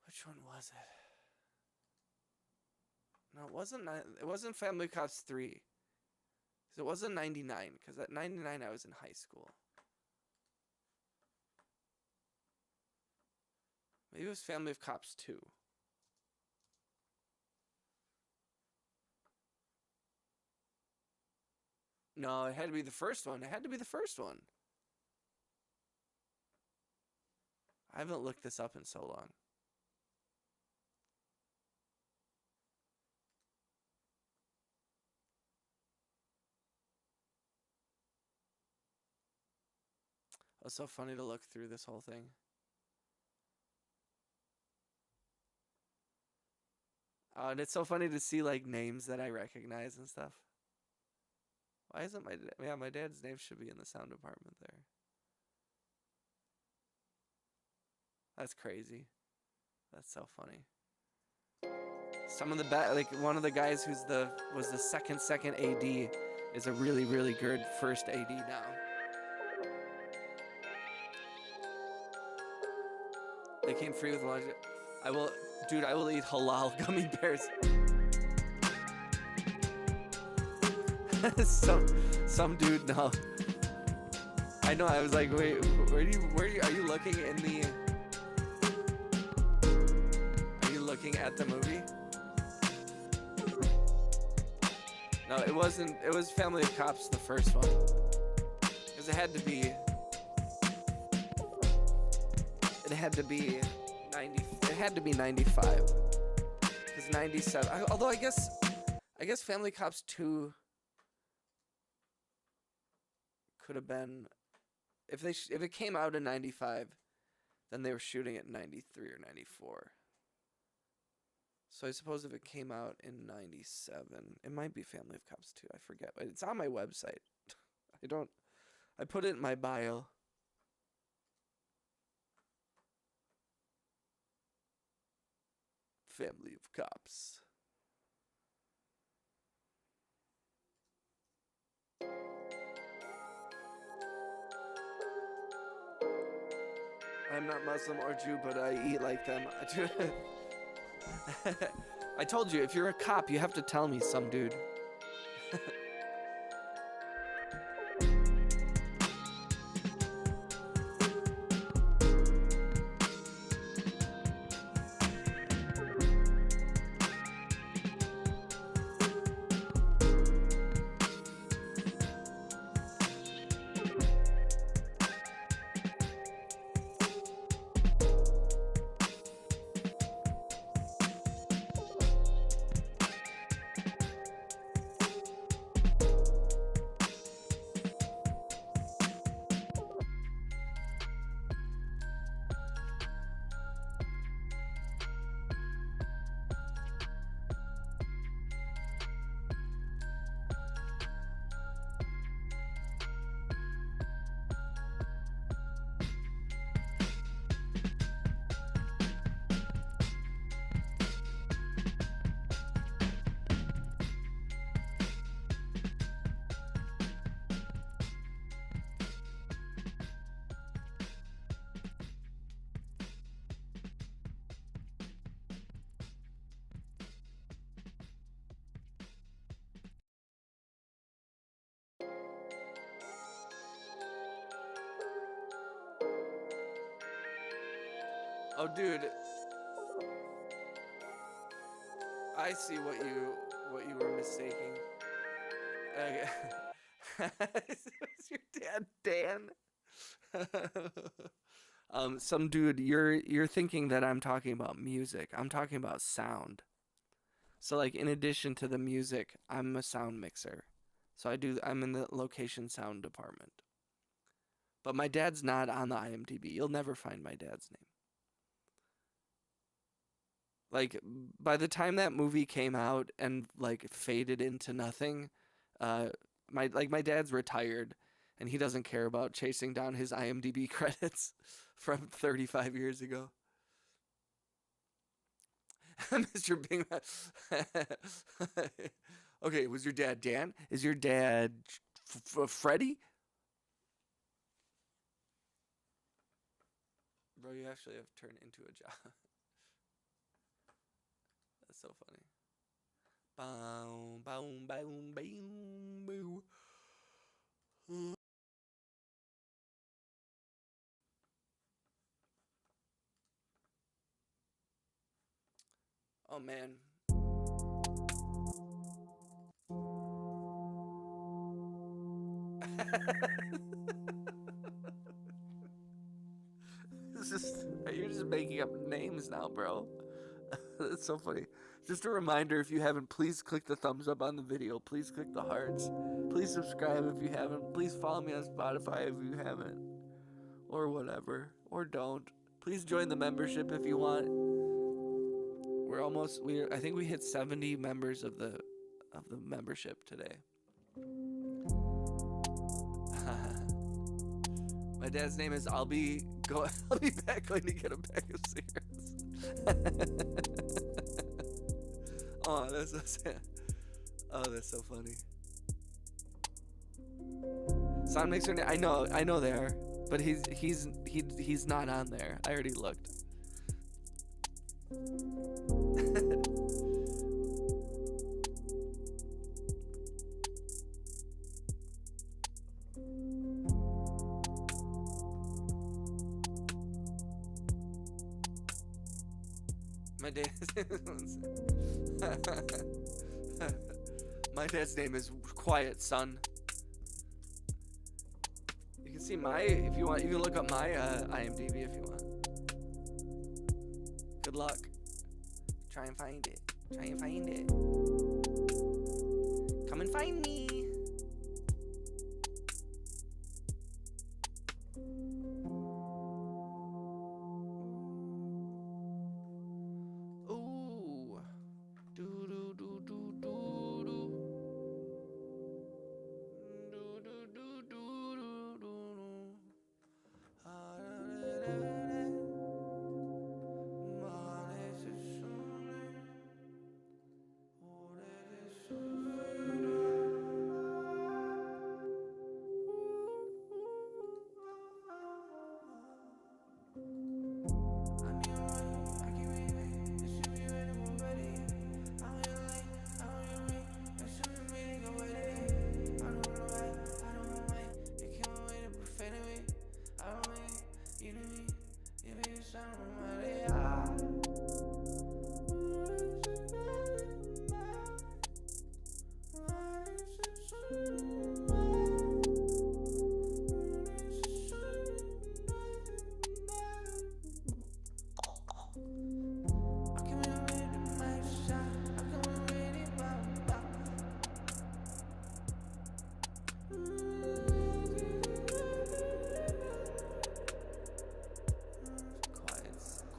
Which one was it? No, it wasn't. It wasn't Family of Cops 3. Because it wasn't 99. Because at 99 I was in high school. Maybe it was Family of Cops 2. No, it had to be the first one. It had to be the first one. I haven't looked this up in so long. It was so funny to look through this whole thing. And it's so funny to see like names that I recognize and stuff. Why isn't my dad's name should be in the sound department there. That's crazy. That's so funny. Some of the like one of the guys who's was the second AD is a really good first AD now. They came free with lunch. I will eat halal gummy bears. some dude, no. I know. I was like, wait, are you looking in the? Are you looking at the movie? No, it wasn't. It was Family of Cops, the first one, because it had to be. It had to be 90. It had to be 95. Because 97. Although I guess Family Cops 2 could have been, if it came out in 95, then they were shooting it in 93 or 94. So I suppose if it came out in 97, it might be Family of Cops 2. I forget. But it's on my website. I put it in my bio. Family of Cops. I'm not Muslim or Jew, but I eat like them. I told you, if you're a cop, you have to tell me, some dude. Oh, dude, I see what you were mistaking. Okay. Is your dad Dan? Some dude, you're thinking that I'm talking about music. I'm talking about sound. So like in addition to the music, I'm a sound mixer. So I'm in the location sound department. But my dad's not on the IMDb. You'll never find my dad's name. Like by the time that movie came out and like faded into nothing, my dad's retired and he doesn't care about chasing down his IMDb credits from 35 years ago. Mr. Bing. Okay, was your dad Dan? Is your dad Freddy? Bro, you actually have turned into a job. That's so funny. Boom, boom, boom, boom, boom. Oh man. You're just making up names now, bro. That's so funny. Just a reminder, if you haven't, please click the thumbs up on the video. Please click the hearts. Please subscribe if you haven't. Please follow me on Spotify if you haven't. Or whatever. Or don't. Please join the membership if you want. I think we hit 70 members of the membership today. My dad's name is I'll be back going to get a bag of cigarettes. Oh, that's so sad. Oh, that's so funny. Sound mixer. I know they are, but he's not on there. I already looked. My dad's name is Quiet Son. You can see if you want, you can look up my IMDb if you want. Good luck. Try and find it. Come and find me.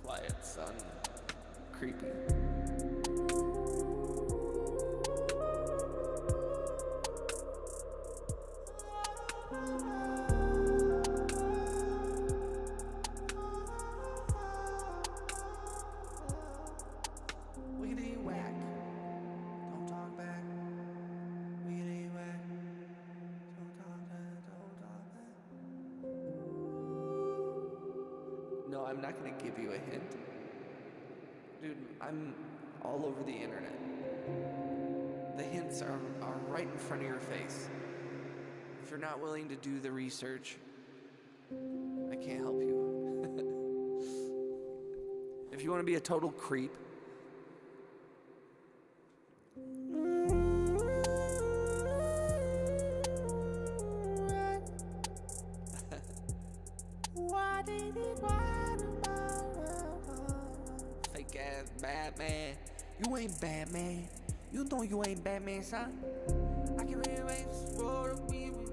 Quiet Son. Creepy. Wiggity whack. Don't talk back. Wiggity whack. Don't talk back. No, I'm not gonna give you a hint. Dude, I'm all over the internet. The hints are right in front of your face. If you're not willing to do the research, I can't help you. If you want to be a total creep. Fake ass Batman. You ain't Batman. You know you ain't Batman, son. I can really wait for the people.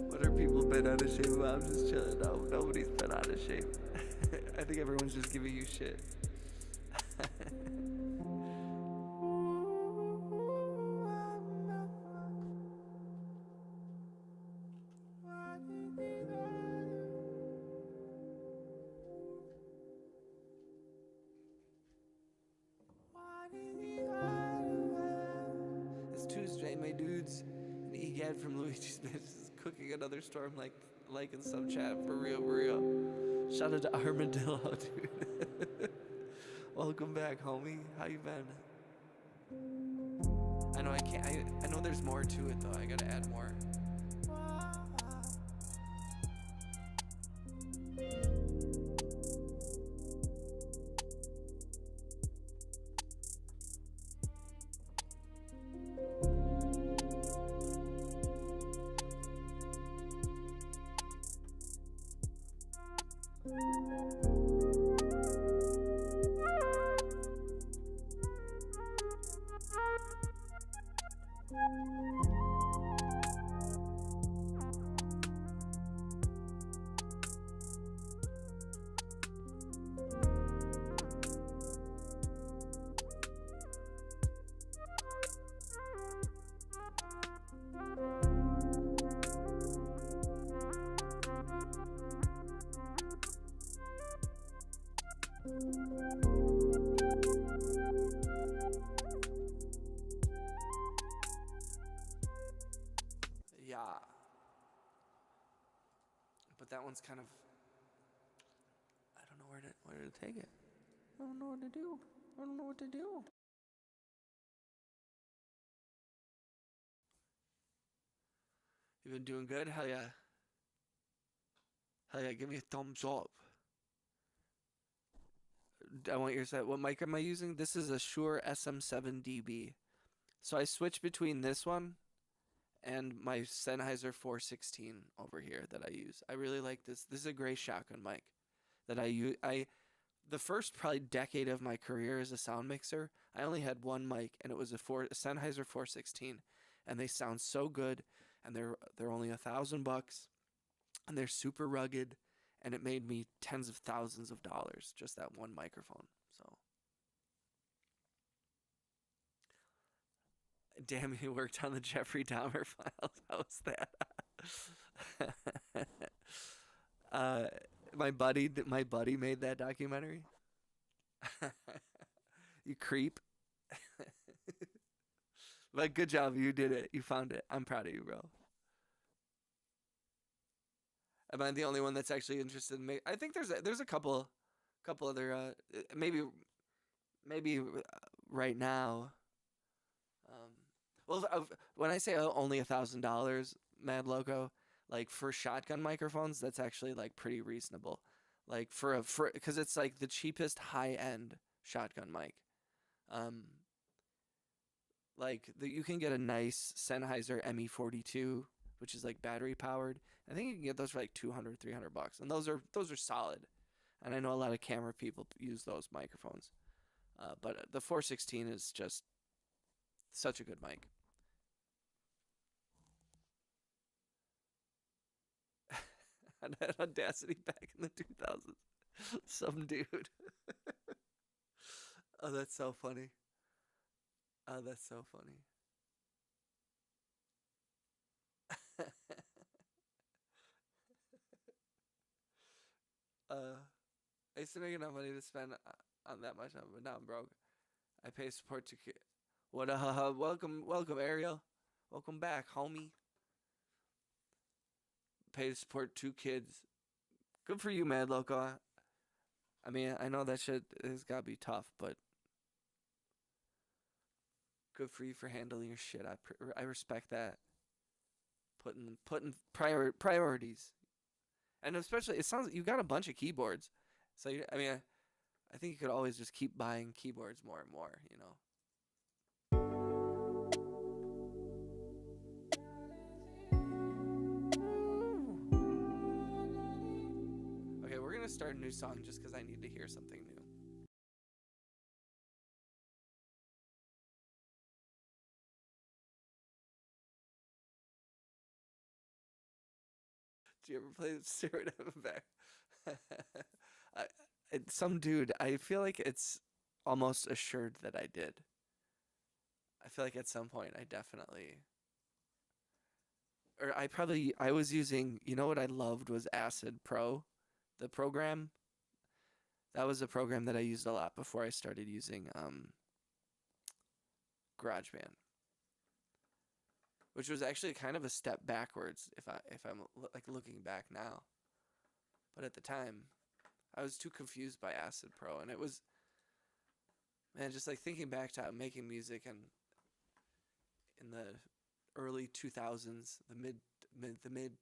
What are people been out of shape about? I'm just chilling. No, nobody's been out of shape. I think everyone's just giving you shit. It's Tuesday, my dudes. And Egad from Luigi's Mansion is cooking another storm like in some chat. For real, for real. Shout out to Armadillo, dude. Welcome back, homie. How you been? I know I know there's more to it though. I gotta add more. Yeah. But that one's kind of, I don't know where to take it. I don't know what to do. I don't know what to do. You been doing good? Hell yeah. Hell yeah, give me a thumbs up. I want your set. What mic am I using? This is a Shure SM7DB. So I switch between this one and my Sennheiser 416 over here that I use. I really like this. This is a gray shotgun mic that I use. The first probably decade of my career as a sound mixer, I only had one mic, and it was a Sennheiser 416, and they sound so good, and they're only $1,000, and they're super rugged, and it made me tens of thousands of dollars just that one microphone. So, damn, he worked on the Jeffrey Dahmer files. How was that? My buddy made that documentary. You creep. But good job, you did it. You found it. I'm proud of you, bro. Am I the only one that's actually interested in I think there's a couple other maybe right now. Well, when I say only $1,000, Mad Loco, like for shotgun microphones, that's actually like pretty reasonable. Like because it's like the cheapest high end shotgun mic. Like you can get a nice Sennheiser ME42, which is like battery powered. I think you can get those for like $200, $300, and those are solid. And I know a lot of camera people use those microphones. But the 416 is just such a good mic. And had Audacity back in the 2000s. Some dude. Oh, that's so funny. Oh, that's so funny. used to make enough money to spend on that much, but now I'm broke. I pay support to what welcome Ariel. Welcome back, homie. Pay to support 2 kids. Good for you, Mad Loco. I mean, I know that shit has got to be tough, but good for you for handling your shit. I respect that. Putting priorities. And especially, it sounds like you got a bunch of keyboards. So, I mean, I think you could always just keep buying keyboards more and more, you know. Okay, we're going to start a new song just because I need to hear something new. Do you ever play Stereotype back? Some dude, I feel like it's almost assured that I did. I feel like at some point I definitely, or I was using, you know what I loved was Acid Pro, the program. That was a program that I used a lot before I started using GarageBand, which was actually kind of a step backwards if I'm like looking back now. But at the time, I was too confused by Acid Pro, and it was, man, just like thinking back to making music and in the early 2000s, the mid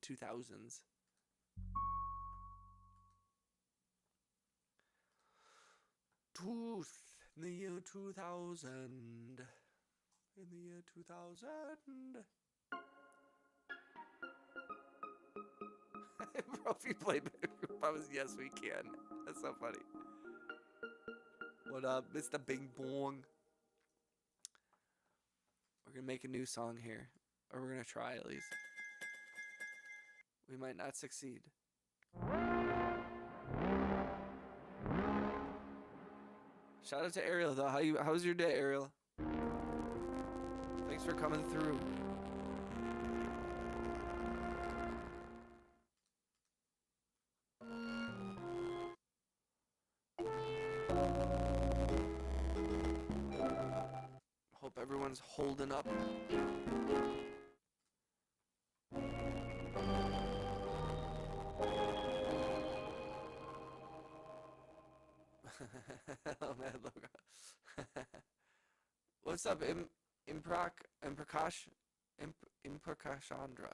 2000s. In the year 2000. In the year 2000. Bro, if you played yes, we can. That's so funny. What up, Mr. Bing Bong? We're gonna make a new song here. Or we're gonna try at least. We might not succeed. Shout out to Ariel though. How was your day, Ariel? Thanks for coming through. Hope everyone's holding up. Oh man, logo. What's up, Imprakashandra?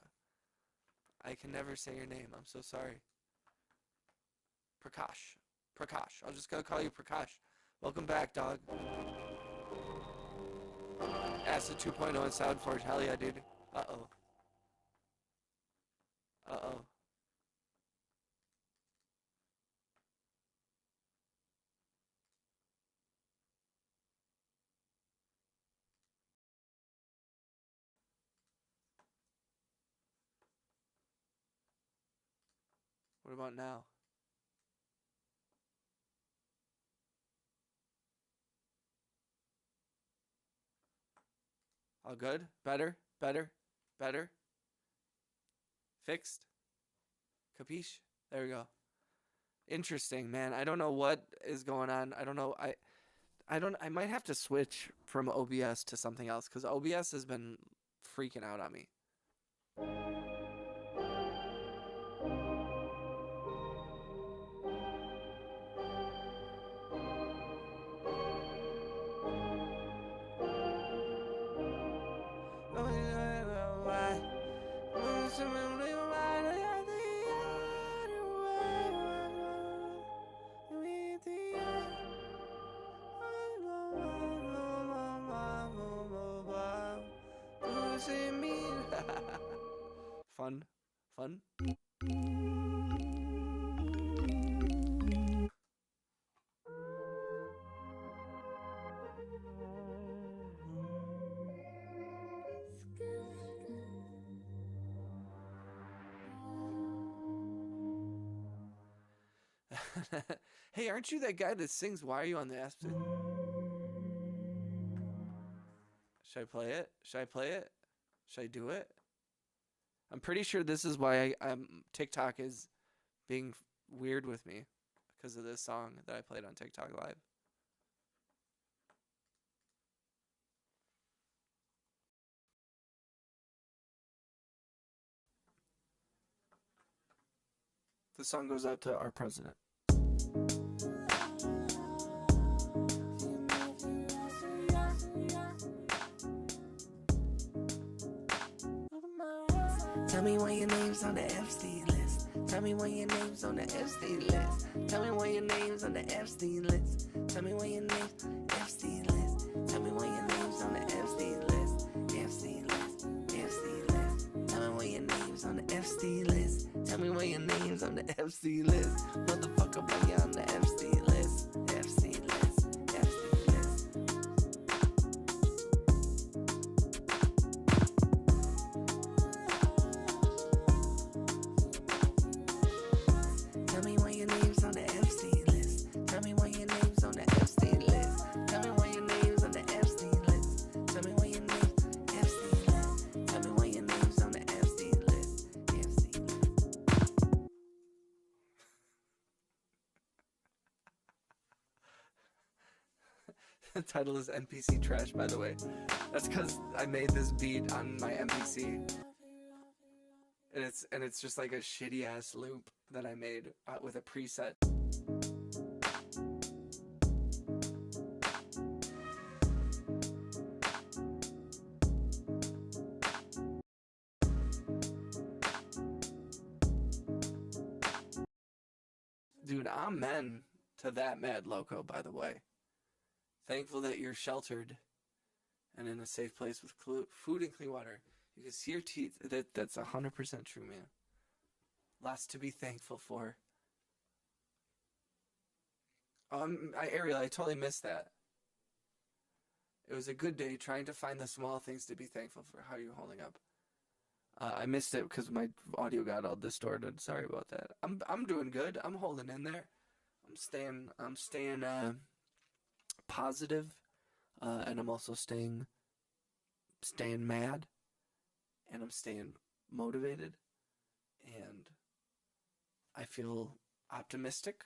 I can never say your name. I'm so sorry. Prakash. I'm just gonna call you Prakash. Welcome back, dog. Acid 2.0 and SoundForge. Hell yeah, dude. Uh-oh. Uh-oh. What about now? All good? Better? Fixed? Capiche? There we go. Interesting, man. I don't know what is going on. I don't know. I might have to switch from OBS to something else because OBS has been freaking out on me. Fun. Hey, aren't you that guy that sings Why Are You on the Aspen? Should I play it? Should I do it? I'm pretty sure this is why TikTok is being weird with me. because of this song that I played on TikTok Live. The song goes out to our president. Tell me why your name's on the Epstein list. Tell me why your name's on the Epstein list. Tell me why your name's on the Epstein list. Tell me why your name's Epstein list. Tell me why your name's on the Epstein list. Epstein list. Epstein list. Tell me why your name's on the Epstein list. Tell me why your name's on the Epstein list. Motherfucker, why you on the Epstein list? Epstein list. Epstein list. Tell me why your name's on the Epstein list. Tell me why your name's on the Epstein list. Tell me why your name's on the Epstein list. Tell me why your name's Epstein list. Tell me why your name's on the Epstein list. Epstein list. The title is NPC Trash, by the way. That's because I made this beat on my MPC. And it's just like a shitty ass loop that I made with a preset. Dude, amen to that, Mad Loco, by the way. Thankful that you're sheltered and in a safe place with food and clean water. You can see your teeth. That's 100% true, man. Lots to be thankful for. Ariel, I totally missed that. It was a good day trying to find the small things to be thankful for. How are you holding up? I missed it because my audio got all distorted. Sorry about that. I'm doing good. I'm holding in there. I'm staying positive, and I'm also staying mad, and I'm staying motivated, and I feel optimistic.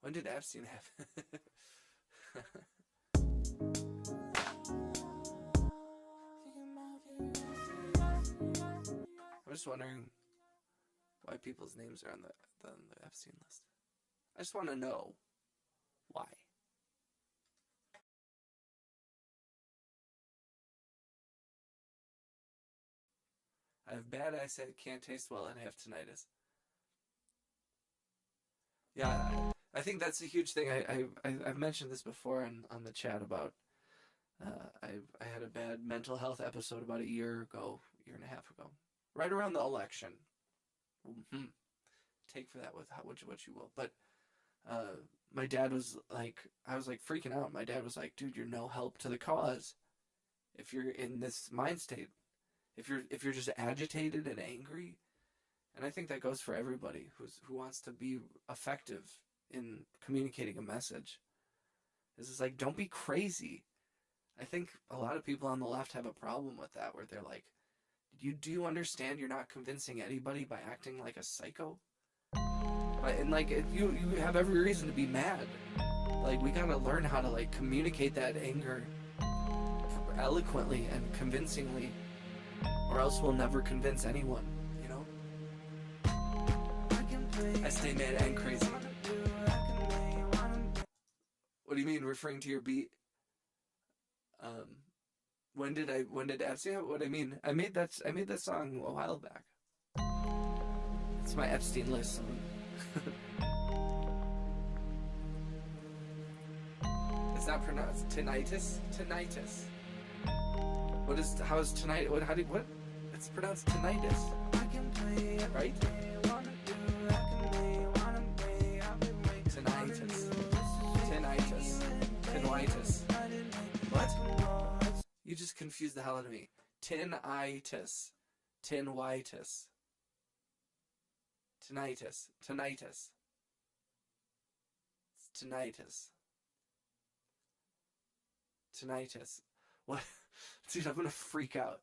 When did Epstein happen? I'm just wondering why people's names are on the Epstein list. I just want to know why. I have bad eyesight, can't taste well, and I have tinnitus. Yeah, I think that's a huge thing. I've mentioned this before on the chat about I had a bad mental health episode about a year and a half ago, right around the election. Take for that with what you will. But my dad was like, I was like freaking out. My dad was like, dude, you're no help to the cause if you're in this mind state. If you're just agitated and angry. And I think that goes for everybody who wants to be effective in communicating a message. This is like, don't be crazy. I think a lot of people on the left have a problem with that, where they're like, do you understand you're not convincing anybody by acting like a psycho? And like, you have every reason to be mad. Like, we gotta learn how to like communicate that anger eloquently and convincingly, or else we'll never convince anyone. I stay mad and crazy. What do you mean, referring to your beat? When did Epstein? What I mean? I made that song a while back. It's my Epstein list song. It's not pronounced tinnitus. Tinnitus. How is tonight? What? It's pronounced tinnitus. Right? Tinnitus. What? You just confused the hell out of me. Tinnitus. Tinnitus. Tinnitus. Tinnitus. It's tinnitus. Tinnitus. What? Dude, I'm gonna freak out.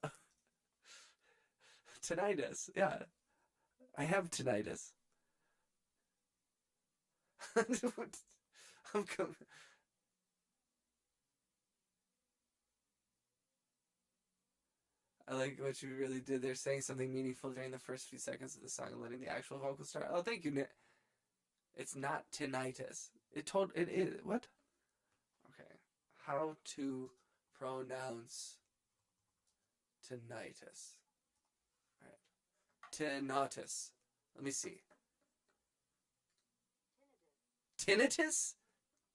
Tinnitus. Yeah. I have tinnitus. I'm com- I like what you really did there, saying something meaningful during the first few seconds of the song and letting the actual vocal start. Oh, thank you, Nick. It's not tinnitus. It is what? Okay. How to pronounce tinnitus? All right. Tinnitus. Let me see. Tinnitus?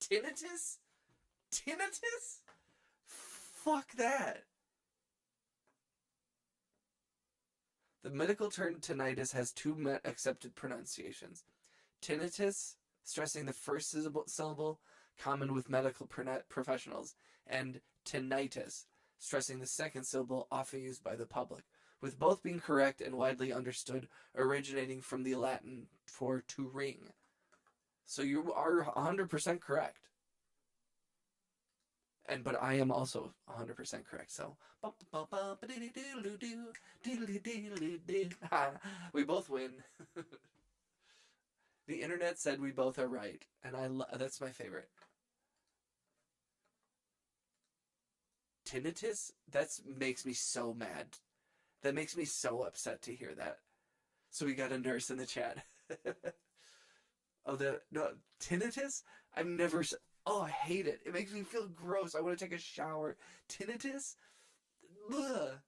Tinnitus? Tinnitus? Fuck that. The medical term tinnitus has two accepted pronunciations. Tinnitus, stressing the first syllable, common with medical professionals, and tinnitus, stressing the second syllable, often used by the public, with both being correct and widely understood, originating from the Latin for to ring. So you are 100% correct. But I am also 100% correct. So we both win. The internet said we both are right, and that's my favorite. Tinnitus? That makes me so mad. That makes me so upset to hear that. So we got a nurse in the chat. Oh, no, tinnitus? I've never. Oh, I hate it. It makes me feel gross. I want to take a shower. Tinnitus? Ugh.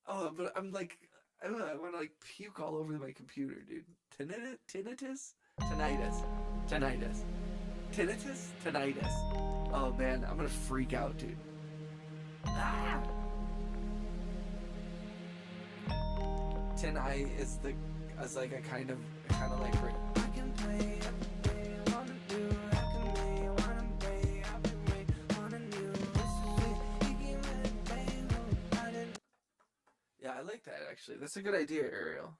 Oh, but I'm like, I want to like puke all over my computer, dude. Tinnitus? Tinnitus. Tinnitus. Tinnitus? Tinnitus. Oh man, I'm gonna freak out, dude. Ah! Tinnitus is like a kind of like I can play. Yeah, I like that actually. That's a good idea, Ariel.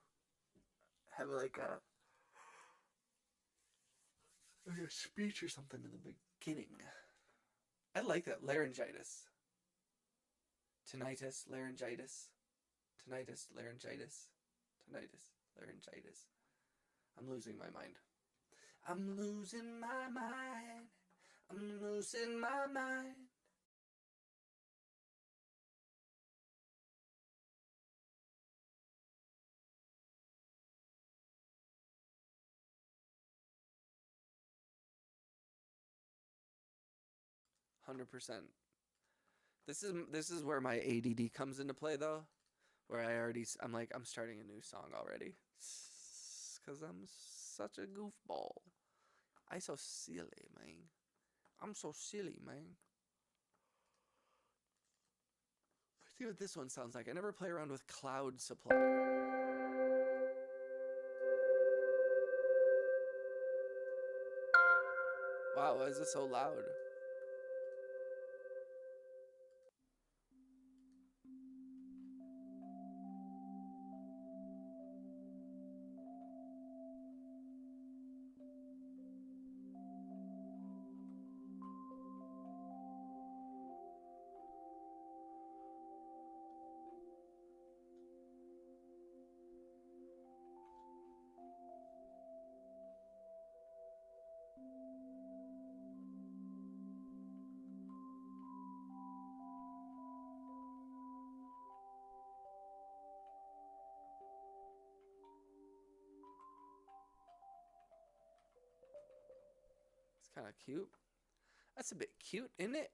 Have like a speech or something in the beginning. I like that. Laryngitis. Tinnitus, laryngitis. Tinnitus, laryngitis. Tinnitus, laryngitis. I'm losing my mind. I'm losing my mind. I'm losing my mind. %. This is where my ADD comes into play though, where I'm starting a new song already, cause I'm such a goofball. I so silly, man. I'm so silly, man. Let's see what this one sounds like. I never play around with Cloud Supply. Wow, why is it so loud? It's kind of cute. That's a bit cute, isn't it?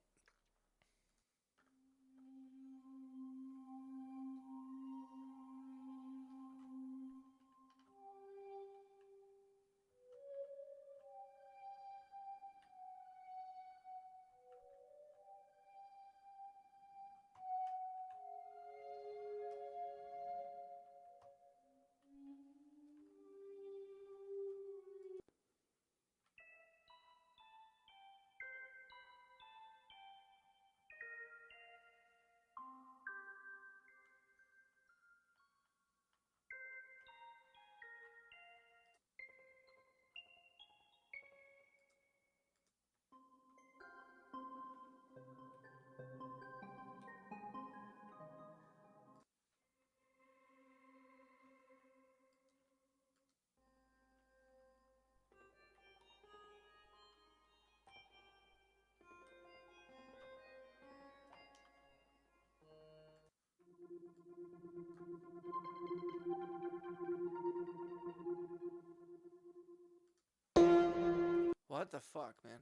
What the fuck, man?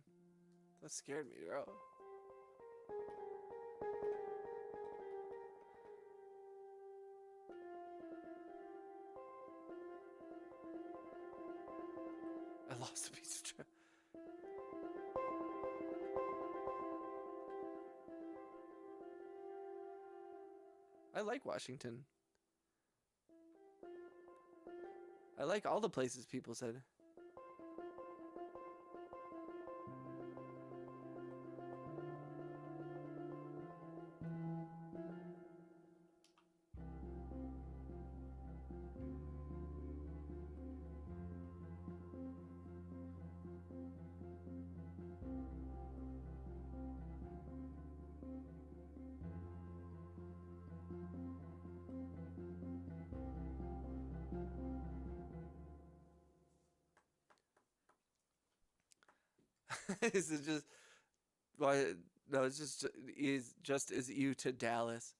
That scared me, bro. I lost a piece of trash. I like Washington. I like all the places people said. Is it just why? No, it's just as you to Dallas.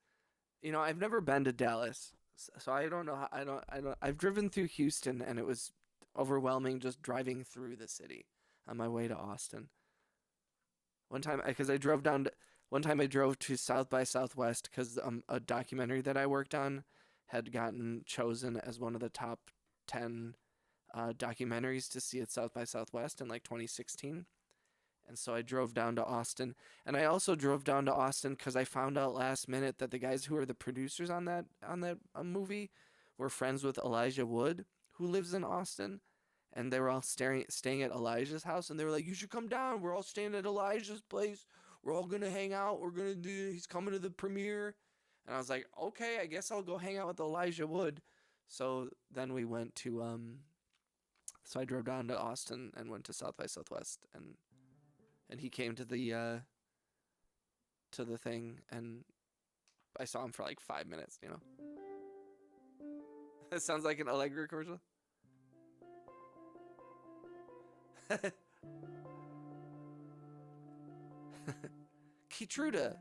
You know, I've never been to Dallas, so I don't know. How, I don't. I've driven through Houston, and it was overwhelming just driving through the city on my way to Austin. One time, because I drove down. One time, I drove to South by Southwest because a documentary that I worked on had gotten chosen as one of the top 10 documentaries to see at South by Southwest in like 2016. And so I drove down to Austin. And I also drove down to Austin because I found out last minute that the guys who are the producers on that movie were friends with Elijah Wood, who lives in Austin. And they were all staying at Elijah's house. And they were like, you should come down. We're all staying at Elijah's place. We're all going to hang out. He's coming to the premiere. And I was like, okay, I guess I'll go hang out with Elijah Wood. So then we went to, so I drove down to Austin and went to South by Southwest. And he came to the thing, and I saw him for like 5 minutes, you know. That sounds like an Allegra commercial. Keytruda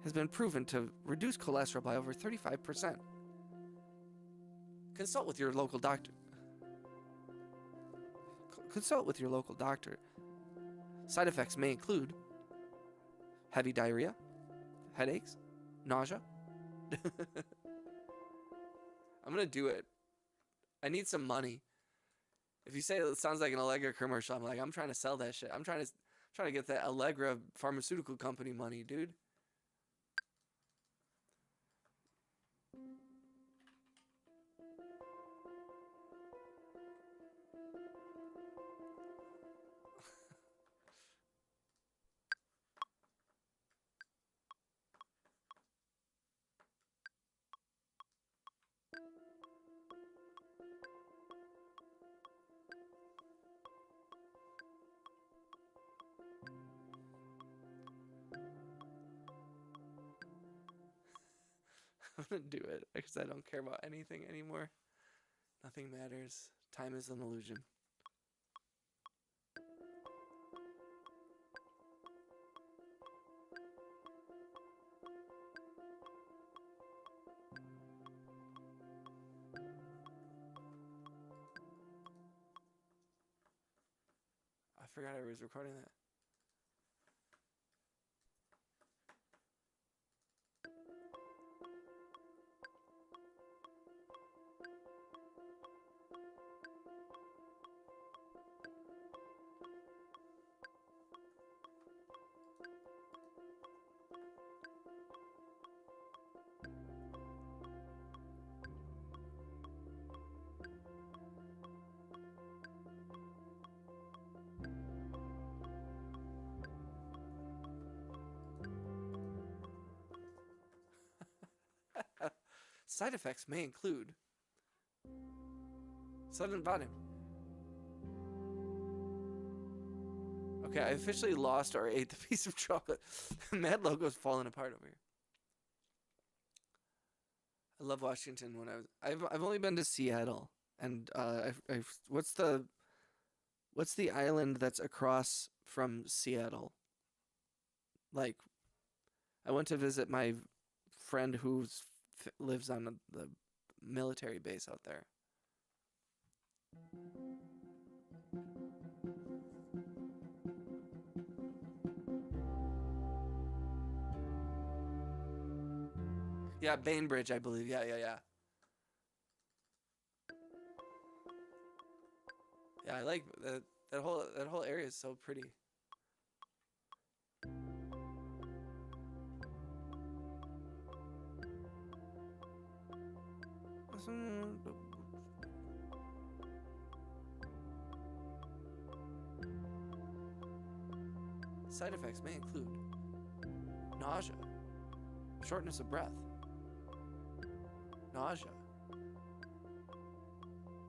has been proven to reduce cholesterol by over 35%. Consult with your local doctor. Consult with your local doctor. Side effects may include heavy diarrhea, headaches, nausea. I'm going to do it. I need some money. If you say it sounds like an Allegra commercial, I'm like, I'm trying to sell that shit. I'm trying to get that Allegra pharmaceutical company money, dude. I'm gonna do it because I don't care about anything anymore. Nothing matters. Time is an illusion. I forgot I was recording that. Side effects may include sudden volume. Okay, I officially lost or ate the piece of chocolate. Mad logo's falling apart over here. I love Washington. I've only been to Seattle, and what's the island that's across from Seattle? Like, I went to visit my friend whose lives on the military base out there. Yeah, Bainbridge, I believe. Yeah. Yeah, I like that whole area is so pretty. Side effects may include nausea, shortness of breath, nausea,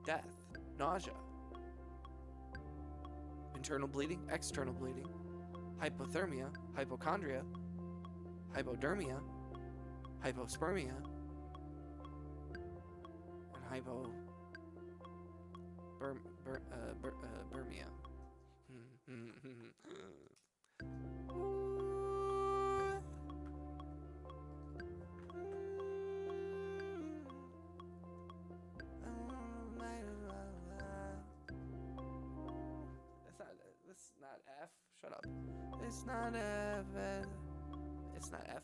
death, nausea, internal bleeding, external bleeding, hypothermia, hypochondria, hypodermia, hypospermia, and hypobermia. That's not F. Shut up. It's not F. It's not F.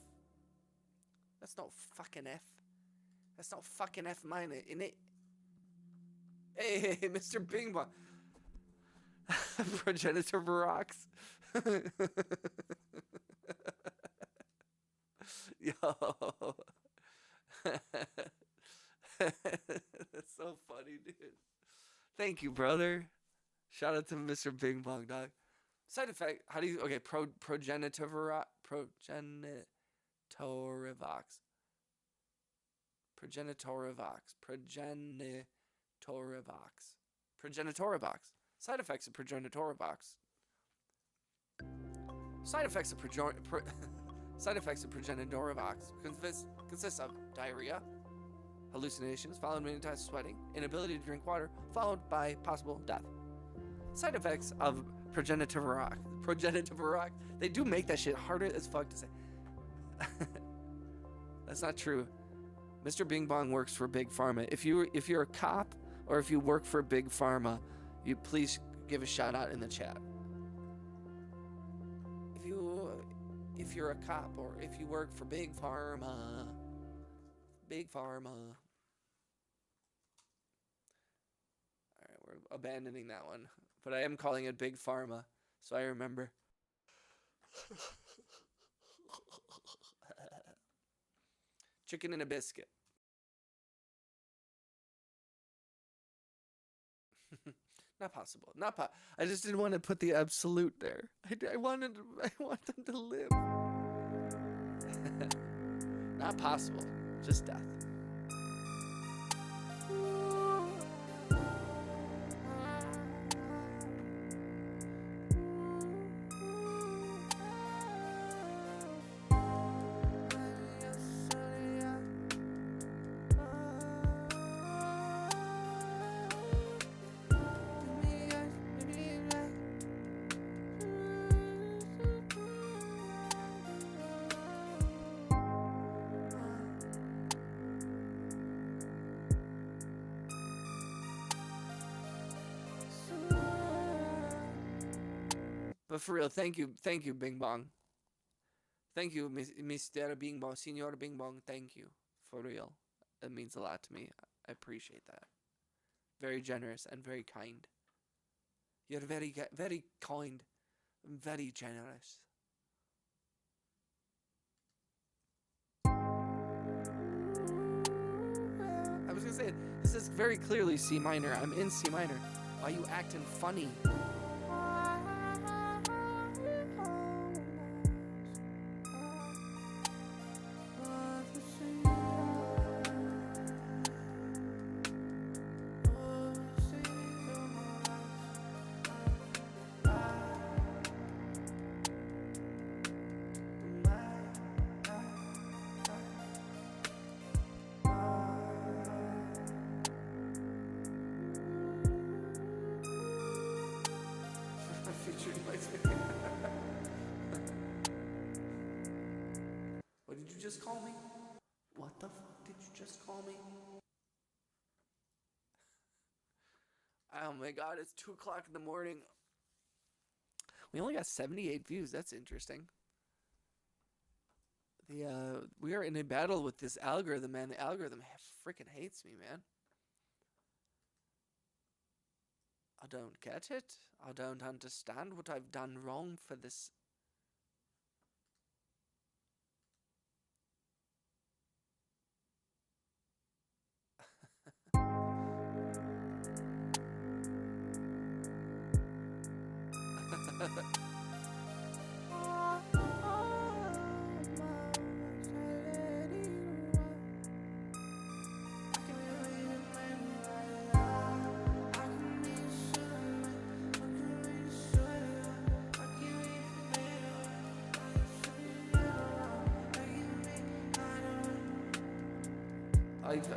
That's not fucking F. That's not fucking F minor, innit? Hey, Mr. Bing Bong. Progenitor rocks. Yo. That's so funny, dude. Thank you, brother. Shout out to Mr. Bing Bong, dog. Side effect, how do you, okay, progenitorivox. Progenitorivox. Side effects of progenitorivox. Side effects of progenitorivox consists of diarrhea, hallucinations, followed many times sweating, inability to drink water, followed by possible death. Side effects of progenitorivox. They do make that shit harder as fuck to say. That's not true. Mr. Bing Bong works for Big Pharma. If you're a cop or if you work for Big Pharma, you please give a shout out in the chat. If you're a cop or if you work for Big Pharma. Alright, we're abandoning that one. But I am calling it Big Pharma, so I remember. Chicken and a biscuit. Not possible. I just didn't want to put the absolute there. I want them to live. Not possible. Just death. But for real, thank you, Bing Bong. Thank you, Mr. Bing Bong, Senor Bing Bong. Thank you, for real. It means a lot to me. I appreciate that. Very generous and very kind. You're very, very kind, and very generous. I was gonna say, this is very clearly C minor. I'm in C minor. Why you acting funny? What did you just call me? What the fuck did you call me? Oh my god, it's 2 o'clock in the morning. We only got 78 views. That's interesting. We are in a battle with this algorithm, man. The algorithm freaking hates me, man. I don't get it. I don't understand what I've done wrong for this.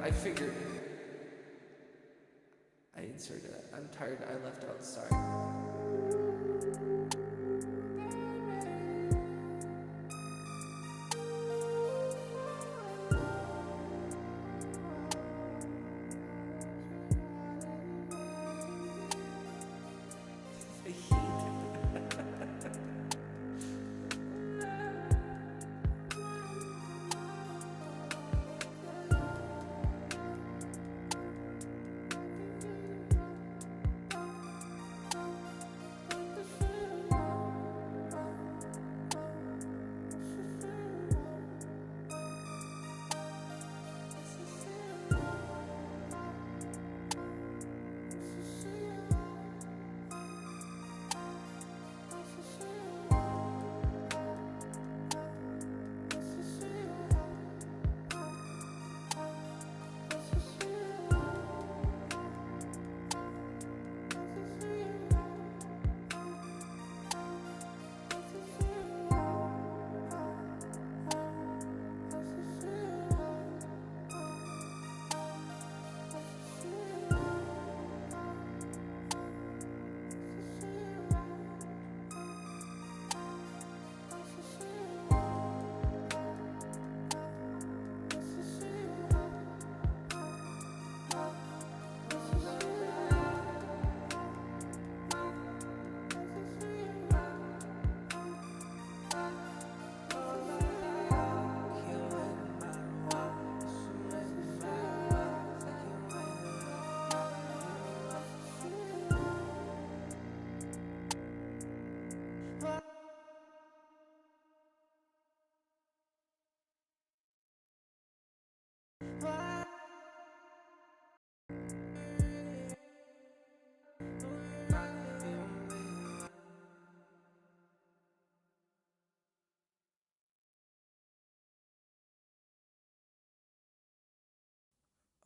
I figured. I inserted it. I'm tired. I left out. Sorry.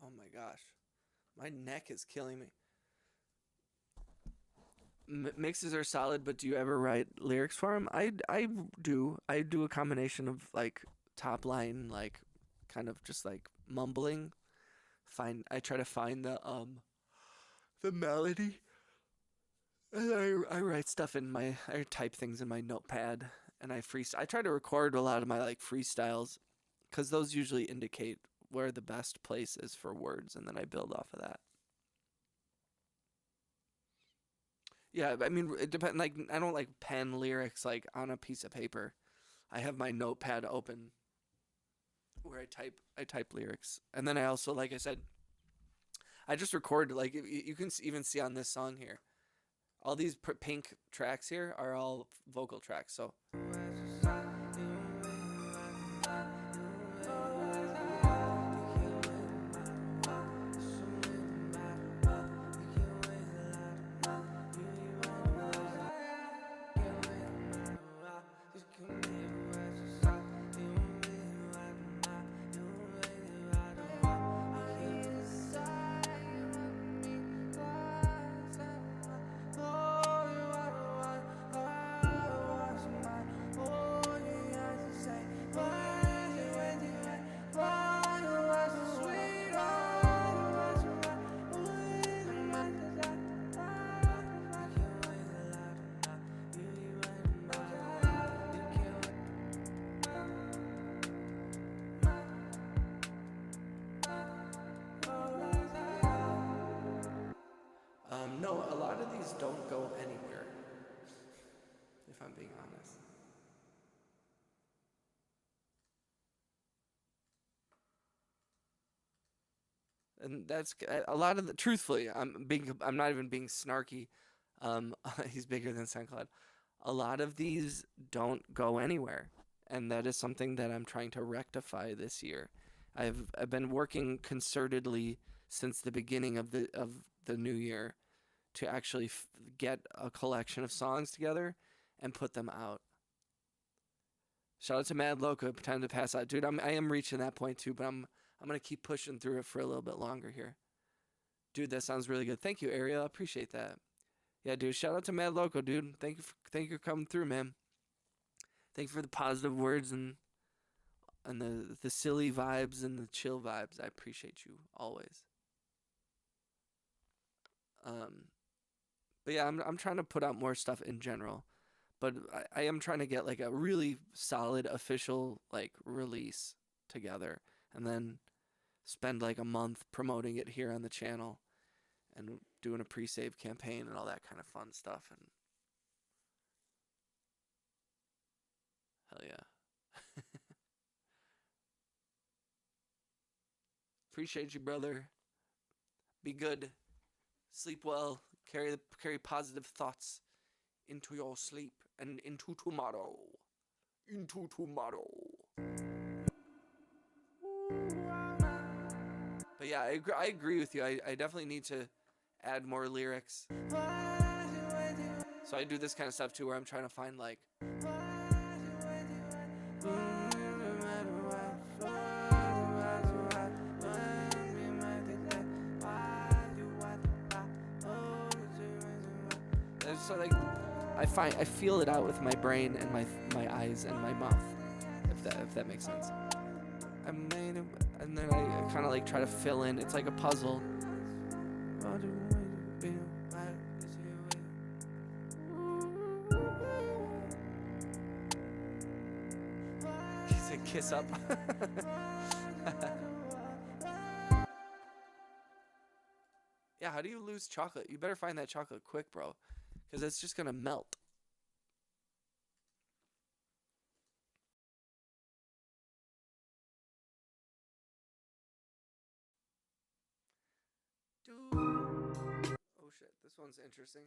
Oh my gosh. My neck is killing me. Mixes are solid, but do you ever write lyrics for them? I do. I do a combination of like top line, like kind of just like mumbling. I try to find the melody, and I write stuff in I type things in my notepad, and I try to record a lot of my like freestyles, because those usually indicate where the best place is for words, and then I build off of that. Yeah, I mean, it depends. Like, I don't like pen lyrics like on a piece of paper. I have my notepad open where I type lyrics, and then I also, like I said, I just record. Like, you can even see on this song here, all these pink tracks here are all vocal tracks. So. these don't go anywhere, if I'm being honest. And that's a lot of the, truthfully, I'm not even being snarky. He's bigger than SoundCloud. A lot of these don't go anywhere, and that is something that I'm trying to rectify this year. I've been working concertedly since the beginning of the new year to actually get a collection of songs together and put them out. Shout out to Mad Loco, Time to Pass Out. Dude, I am reaching that point too, but I'm going to keep pushing through it for a little bit longer here. Dude, that sounds really good. Thank you, Ariel. I appreciate that. Yeah, dude, shout out to Mad Loco, dude. Thank you for coming through, man. Thank you for the positive words and the silly vibes and the chill vibes. I appreciate you always. But yeah, I'm trying to put out more stuff in general. But I am trying to get like a really solid official like release together, and then spend like a month promoting it here on the channel and doing a pre-save campaign and all that kind of fun stuff. And hell yeah. Appreciate you, brother. Be good. Sleep well. Carry positive thoughts into your sleep and into tomorrow. Into tomorrow. But yeah, I agree with you. I definitely need to add more lyrics. So I do this kind of stuff too, where I'm trying to find like so like I feel it out with my brain and my eyes and my mouth, if that makes sense. And then I kind of like try to fill in. It's like a puzzle. He said kiss up. Yeah, how do you lose chocolate? You better find that chocolate quick, bro, because it's just gonna melt. Oh shit, this one's interesting.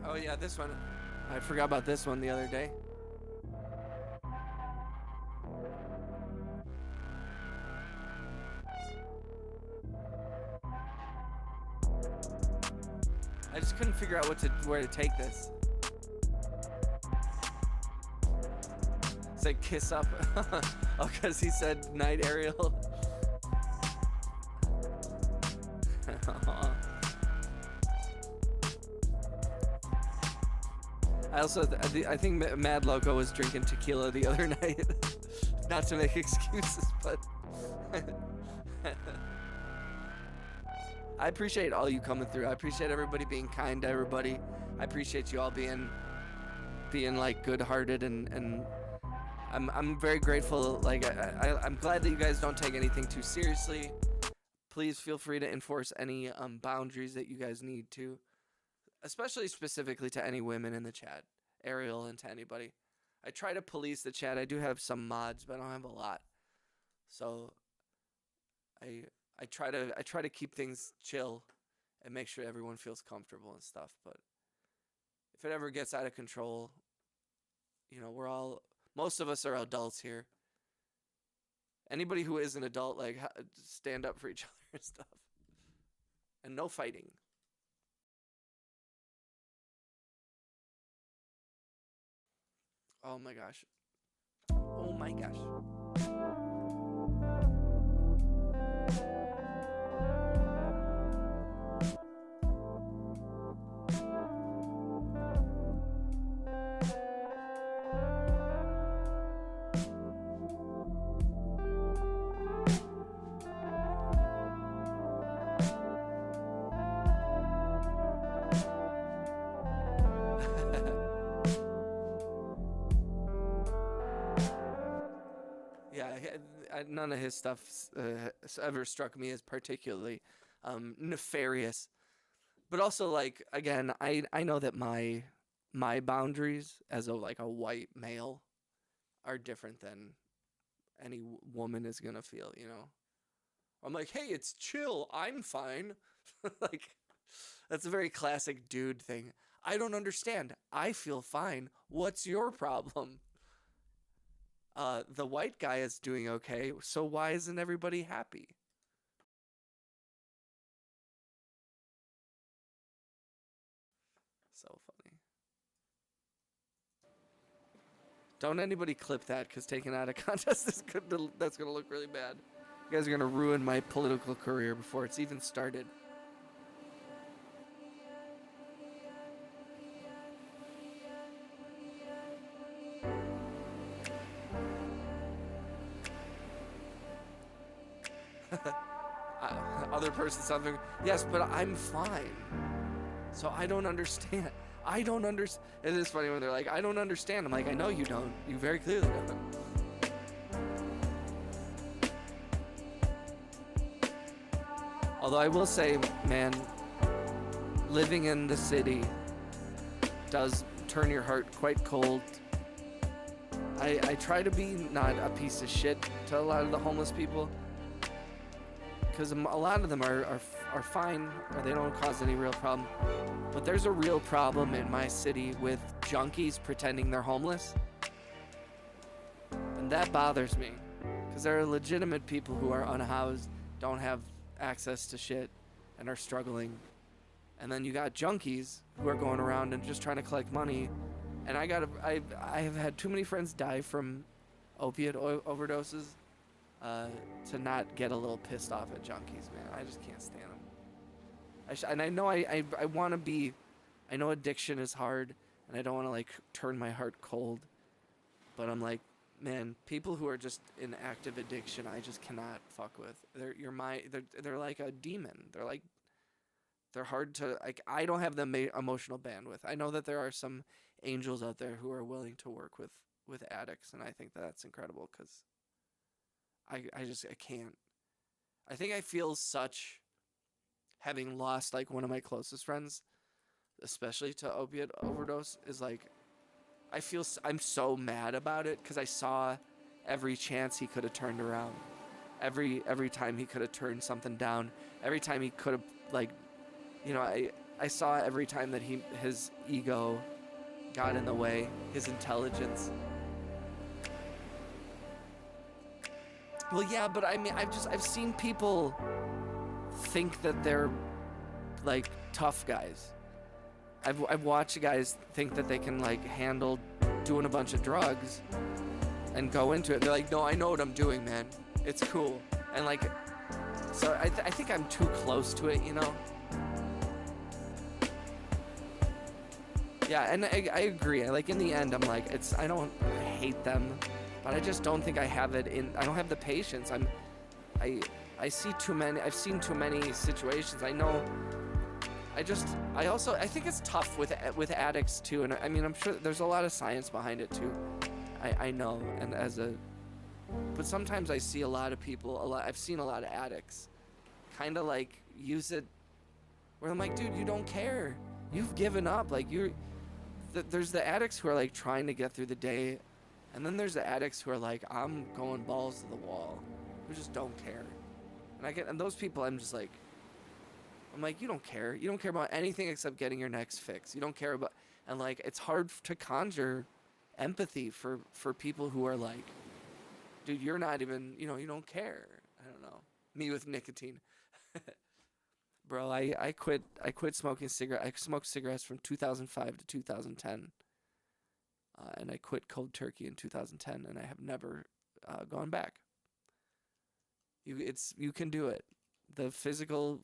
Oh yeah, this one. I forgot about this one the other day. I just couldn't figure out where to take this. It's like kiss up. Oh, because he said night, Ariel. I think Mad Loco was drinking tequila the other night. Not to make excuses, but I appreciate all you coming through. I appreciate everybody being kind to everybody. I appreciate you all being like good-hearted, and I'm very grateful. Like I'm glad that you guys don't take anything too seriously. please feel free to enforce any boundaries that you guys need to, especially specifically to any women in the chat, Ariel, and to anybody. I try to police the chat. I do have some mods, but I don't have a lot. So I try to keep things chill and make sure everyone feels comfortable and stuff. But if it ever gets out of control, you know, most of us are adults here. Anybody who is an adult, like, stand up for each other and stuff. And no fighting. Oh my gosh. Oh my gosh. None of his stuff ever struck me as particularly nefarious. But also, like, again, I know that my boundaries as a white male are different than any woman is gonna feel, you know. I'm like, hey, it's chill, I'm fine. Like, that's a very classic dude thing. I don't understand. I feel fine. What's your problem? The white guy is doing okay, so why isn't everybody happy? So funny. Don't anybody clip that, because taken out of context that's gonna look really bad. You guys are gonna ruin my political career before it's even started. Other person something. Yes, but I'm fine. So I don't understand. I don't understand. It is funny when they're like, I don't understand. I'm like, I know you don't. You very clearly don't. Although I will say, man, living in the city does turn your heart quite cold. I try to be not a piece of shit to a lot of the homeless people, because a lot of them are fine, or they don't cause any real problem. But there's a real problem in my city with junkies pretending they're homeless. And that bothers me, because there are legitimate people who are unhoused, don't have access to shit, and are struggling. And then you got junkies who are going around and just trying to collect money. And I have had too many friends die from opiate overdoses to not get a little pissed off at junkies, man. I just can't stand them. And I know I want to be, I know addiction is hard, and I don't want to like turn my heart cold, but I'm like, man, people who are just in active addiction, I just cannot fuck with. They're like a demon. They're hard to, like, I don't have the emotional bandwidth. I know that there are some angels out there who are willing to work with addicts, and I think that's incredible, because I can't. I think I feel such, having lost like one of my closest friends, especially to opiate overdose, is like, I'm so mad about it, because I saw every chance he could have turned around, every time he could have turned something down, every time he could have, like, you know, I saw every time that his ego got in the way, his intelligence. Well, yeah, but I mean, I've seen people think that they're like tough guys. I've watched guys think that they can like handle doing a bunch of drugs and go into it. They're like, no, I know what I'm doing, man. It's cool. And like, so I think I'm too close to it, you know? Yeah, and I agree. Like, in the end, I'm like, I don't hate them, but I just don't think I have it I don't have the patience. I see too many, I've seen too many situations. I know, I think it's tough with addicts too. And I mean, I'm sure there's a lot of science behind it too. I know, but sometimes I see a lot of people, I've seen a lot of addicts kind of like use it where I'm like, dude, you don't care. You've given up. Like there's the addicts who are like trying to get through the day, and then there's the addicts who are like, I'm going balls to the wall, who just don't care. And those people, I'm like, you don't care. You don't care about anything except getting your next fix. You don't care about, and like, it's hard to conjure empathy for people who are like, dude, you're not even, you don't care. I don't know. Me with nicotine. Bro, I quit smoking cigarettes. I smoked cigarettes from 2005 to 2010. And I quit cold turkey in 2010, and I have never gone back. You can do it. The physical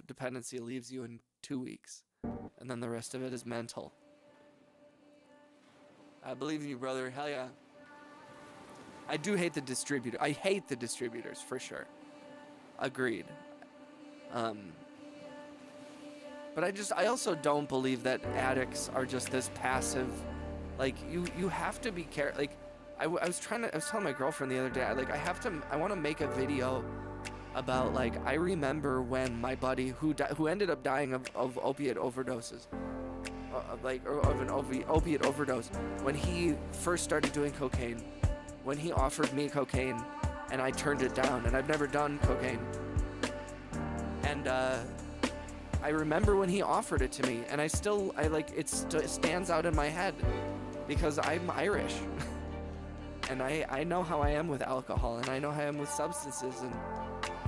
dependency leaves you in 2 weeks, and then the rest of it is mental. I believe in you, brother. Hell yeah. I do hate the distributor. I hate the distributors for sure. Agreed. But I also don't believe that addicts are just this passive. Like you have to be careful. Like I was telling my girlfriend the other day, I want to make a video about, like, I remember when my buddy who ended up dying of opiate overdoses, of an opiate overdose, when he first started doing cocaine, when he offered me cocaine and I turned it down, and I've never done cocaine, and I remember when he offered it to me, and it stands out in my head because I'm Irish. And I know how I am with alcohol, and I know how I am with substances,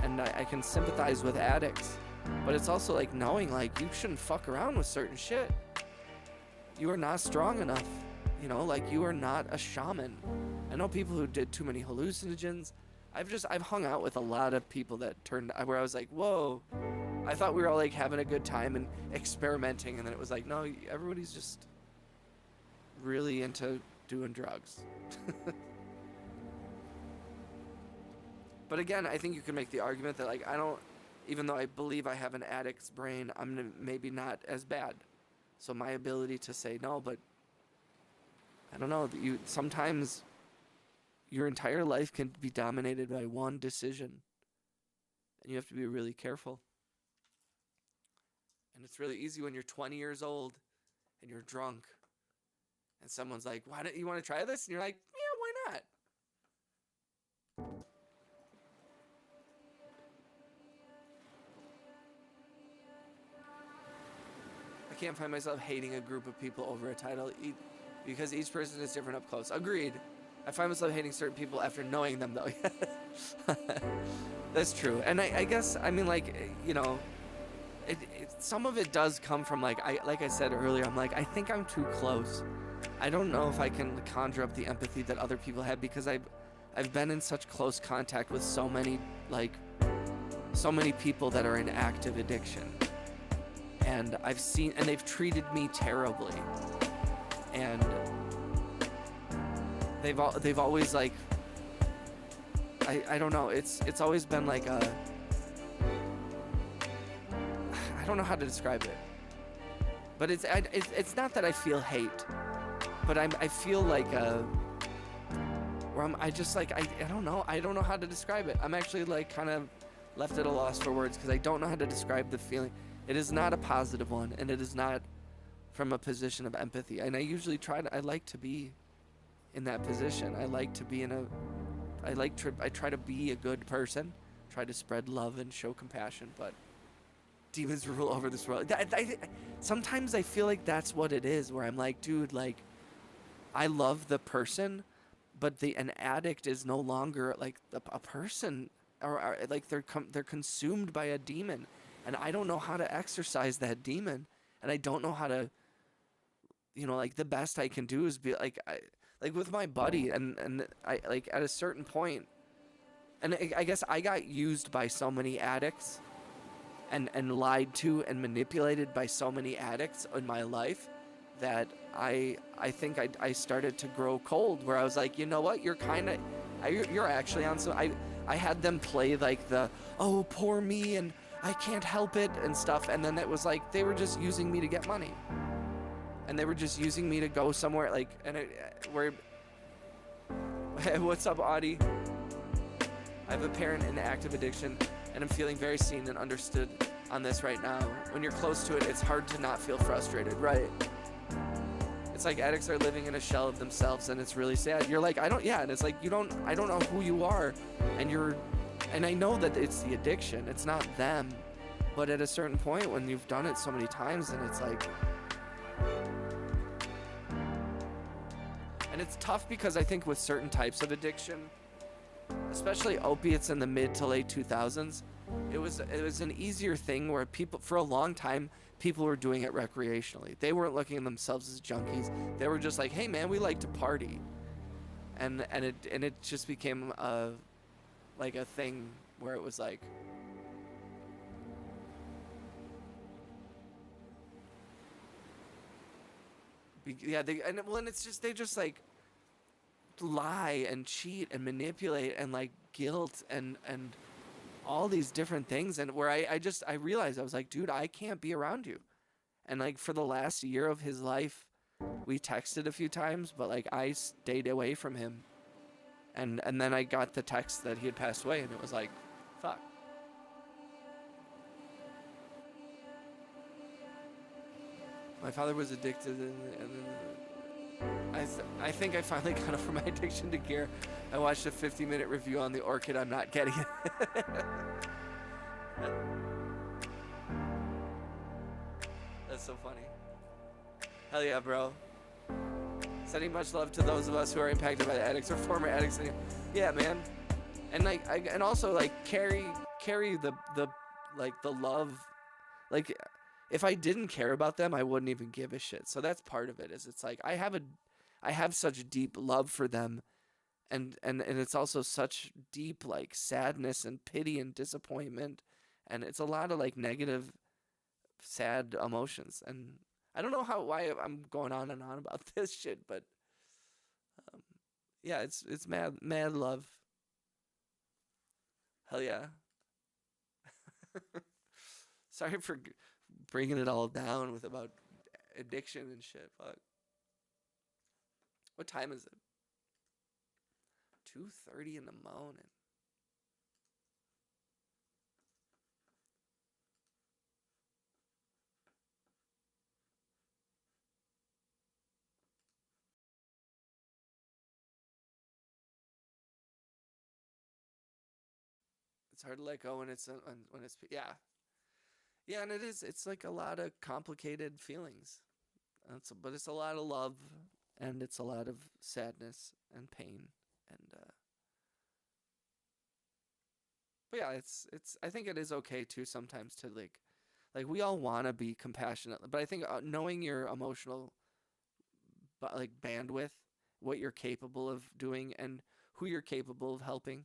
and I can sympathize with addicts. But it's also like knowing, like, you shouldn't fuck around with certain shit. You are not strong enough, like, you are not a shaman. I know people who did too many hallucinogens. I've hung out with a lot of people that where I was like, whoa, I thought we were all like having a good time and experimenting, and then it was like, no, everybody's just really into doing drugs. But again, I think you can make the argument that, like, even though I believe I have an addict's brain, I'm maybe not as bad. So my ability to say no, but I don't know, sometimes your entire life can be dominated by one decision, and you have to be really careful. And it's really easy when you're 20 years old and you're drunk, and someone's like, "Why don't you want to try this?" And you're like, "Yeah, why not?" I can't find myself hating a group of people over a title because each person is different up close. Agreed. I find myself hating certain people after knowing them, though. That's true. And I guess, I mean, like, some of it does come from, like I said earlier, I'm like, I think I'm too close. I don't know if I can conjure up the empathy that other people have, because I've been in such close contact with so many people that are in active addiction. And and they've treated me terribly. And they've always, like, I don't know, it's always been like I don't know how to describe it. But it's not that I feel hate, but I feel like where I don't know how to describe it. I'm actually, like, kind of left at a loss for words, because I don't know how to describe the feeling. It is not a positive one, and it is not from a position of empathy. And I usually I like to be in that position. I try to be a good person, try to spread love and show compassion, but demons rule over this world. Sometimes I feel like that's what it is, where I'm like, dude, like, I love the person, but an addict is no longer, like, a person, or like they're consumed by a demon. And I don't know how to exercise that demon, and I don't know how to, like, the best I can do is be like with my buddy, and I, like, at a certain point, and I guess I got used by so many addicts, and lied to and manipulated by so many addicts in my life, that I think I started to grow cold, where I was like, you know what, you're actually on some, I had them play, like, the, oh, poor me, and I can't help it and stuff, and then it was like they were just using me to get money, and they were just using me to go somewhere, like, what's up, Audie? I have a parent in active addiction. And I'm feeling very seen and understood on this right now. When you're close to it, it's hard to not feel frustrated, right? It's like addicts are living in a shell of themselves, and it's really sad. You're like, and it's like, I don't know who you are, and I know that it's the addiction, it's not them, but at a certain point when you've done it so many times, and it's like, and it's tough because I think with certain types of addiction, especially opiates in the mid to late 2000s, it was an easier thing where people, for a long time, people were doing it recreationally. They weren't looking at themselves as junkies. They were just like, hey man, we like to party. And it just became like a thing where it was like, and it's just, they just like lie and cheat and manipulate and like guilt and all these different things, and where I realized, I was like, dude, I can't be around you. And like for the last year of his life, we texted a few times, but like I stayed away from him. And then I got the text that he had passed away, and it was like, fuck. My father was addicted, and I think I finally got over my addiction to gear. I watched a 50-minute review on the Orchid. I'm not getting it. That's so funny. Hell yeah, bro. Sending much love to those of us who are impacted by the addicts or former addicts. Yeah, man. And like, and also like carry the like the love. Like, if I didn't care about them, I wouldn't even give a shit. So that's part of it. Is it's like I have such deep love for them, and it's also such deep like sadness and pity and disappointment, and it's a lot of like negative, sad emotions. And I don't know why I'm going on and on about this shit, but yeah, it's mad love. Hell yeah. Sorry for bringing it all down with about addiction and shit. Fuck. What time is it? 2:30 in the morning. It's hard to let go when it's yeah, and it's like a lot of complicated feelings. But it's a lot of love, and it's a lot of sadness and pain, and but yeah, it's I think it is okay too sometimes to like we all want to be compassionate, but I think knowing your emotional like bandwidth, what you're capable of doing and who you're capable of helping.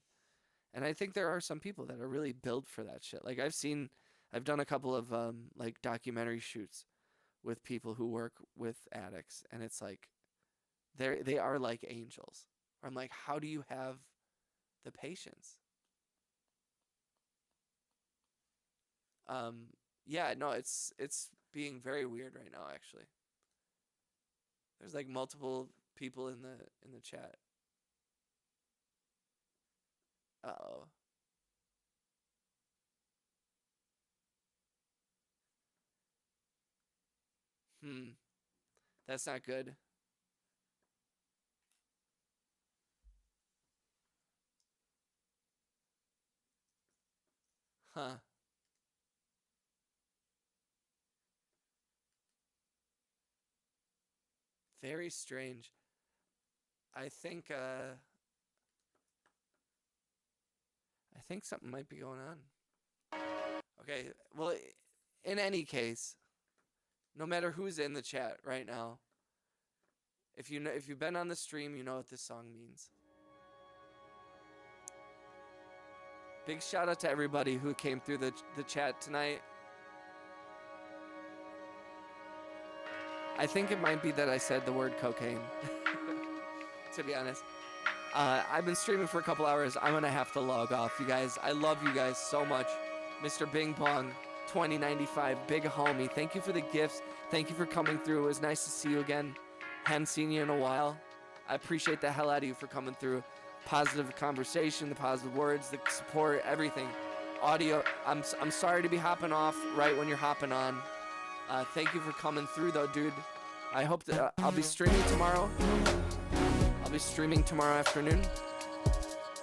And I think there are some people that are really built for that shit. Like I've done a couple of like documentary shoots with people who work with addicts, and it's like they are like angels. I'm like, how do you have the patience? Yeah, no, it's being very weird right now actually. There's like multiple people in the chat. Uh-oh. That's not good. Huh. Very strange. I think something might be going on. Okay, well, in any case, no matter who's in the chat right now, if you've been on the stream, you know what this song means. Big shout out to everybody who came through the chat tonight. I think it might be that I said the word cocaine, to be honest. I've been streaming for a couple hours. I'm going to have to log off, you guys. I love you guys so much. Mr. Bing Bong, 2095, big homie. Thank you for the gifts. Thank you for coming through. It was nice to see you again. Hadn't seen you in a while. I appreciate the hell out of you for coming through. Positive conversation, the positive words, the support, everything. audio. I'm sorry to be hopping off right when you're hopping on. Thank you for coming through though, dude. I hope that I'll be streaming tomorrow. I'll be streaming tomorrow afternoon.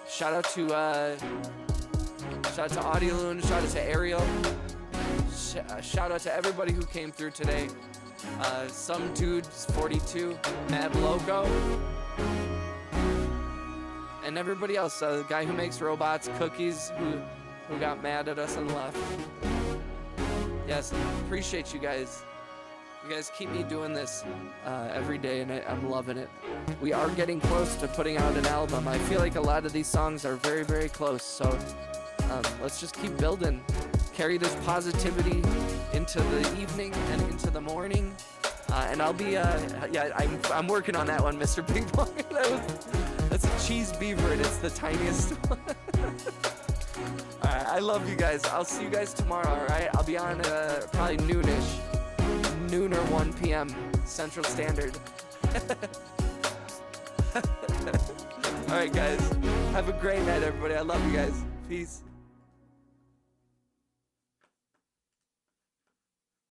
Shout out to Audio Loon. Shout out to Ariel. Shout out to everybody who came through today. Some dudes 42, Mad Logo, and everybody else. The guy who makes robots, Cookies, who got mad at us and left. Yes, appreciate you guys. You guys keep me doing this every day, and I'm loving it. We are getting close to putting out an album. I feel like a lot of these songs are very, very close. So let's just keep building. Carry this positivity into the evening and into the morning. And I'll be, I'm working on that one, Mr. Ping Pong. That's a cheese beaver, and it's the tiniest one. All right, I love you guys. I'll see you guys tomorrow, all right? I'll be on probably noonish. Noon or 1 p.m. Central Standard. All right, guys. Have a great night, everybody. I love you guys. Peace.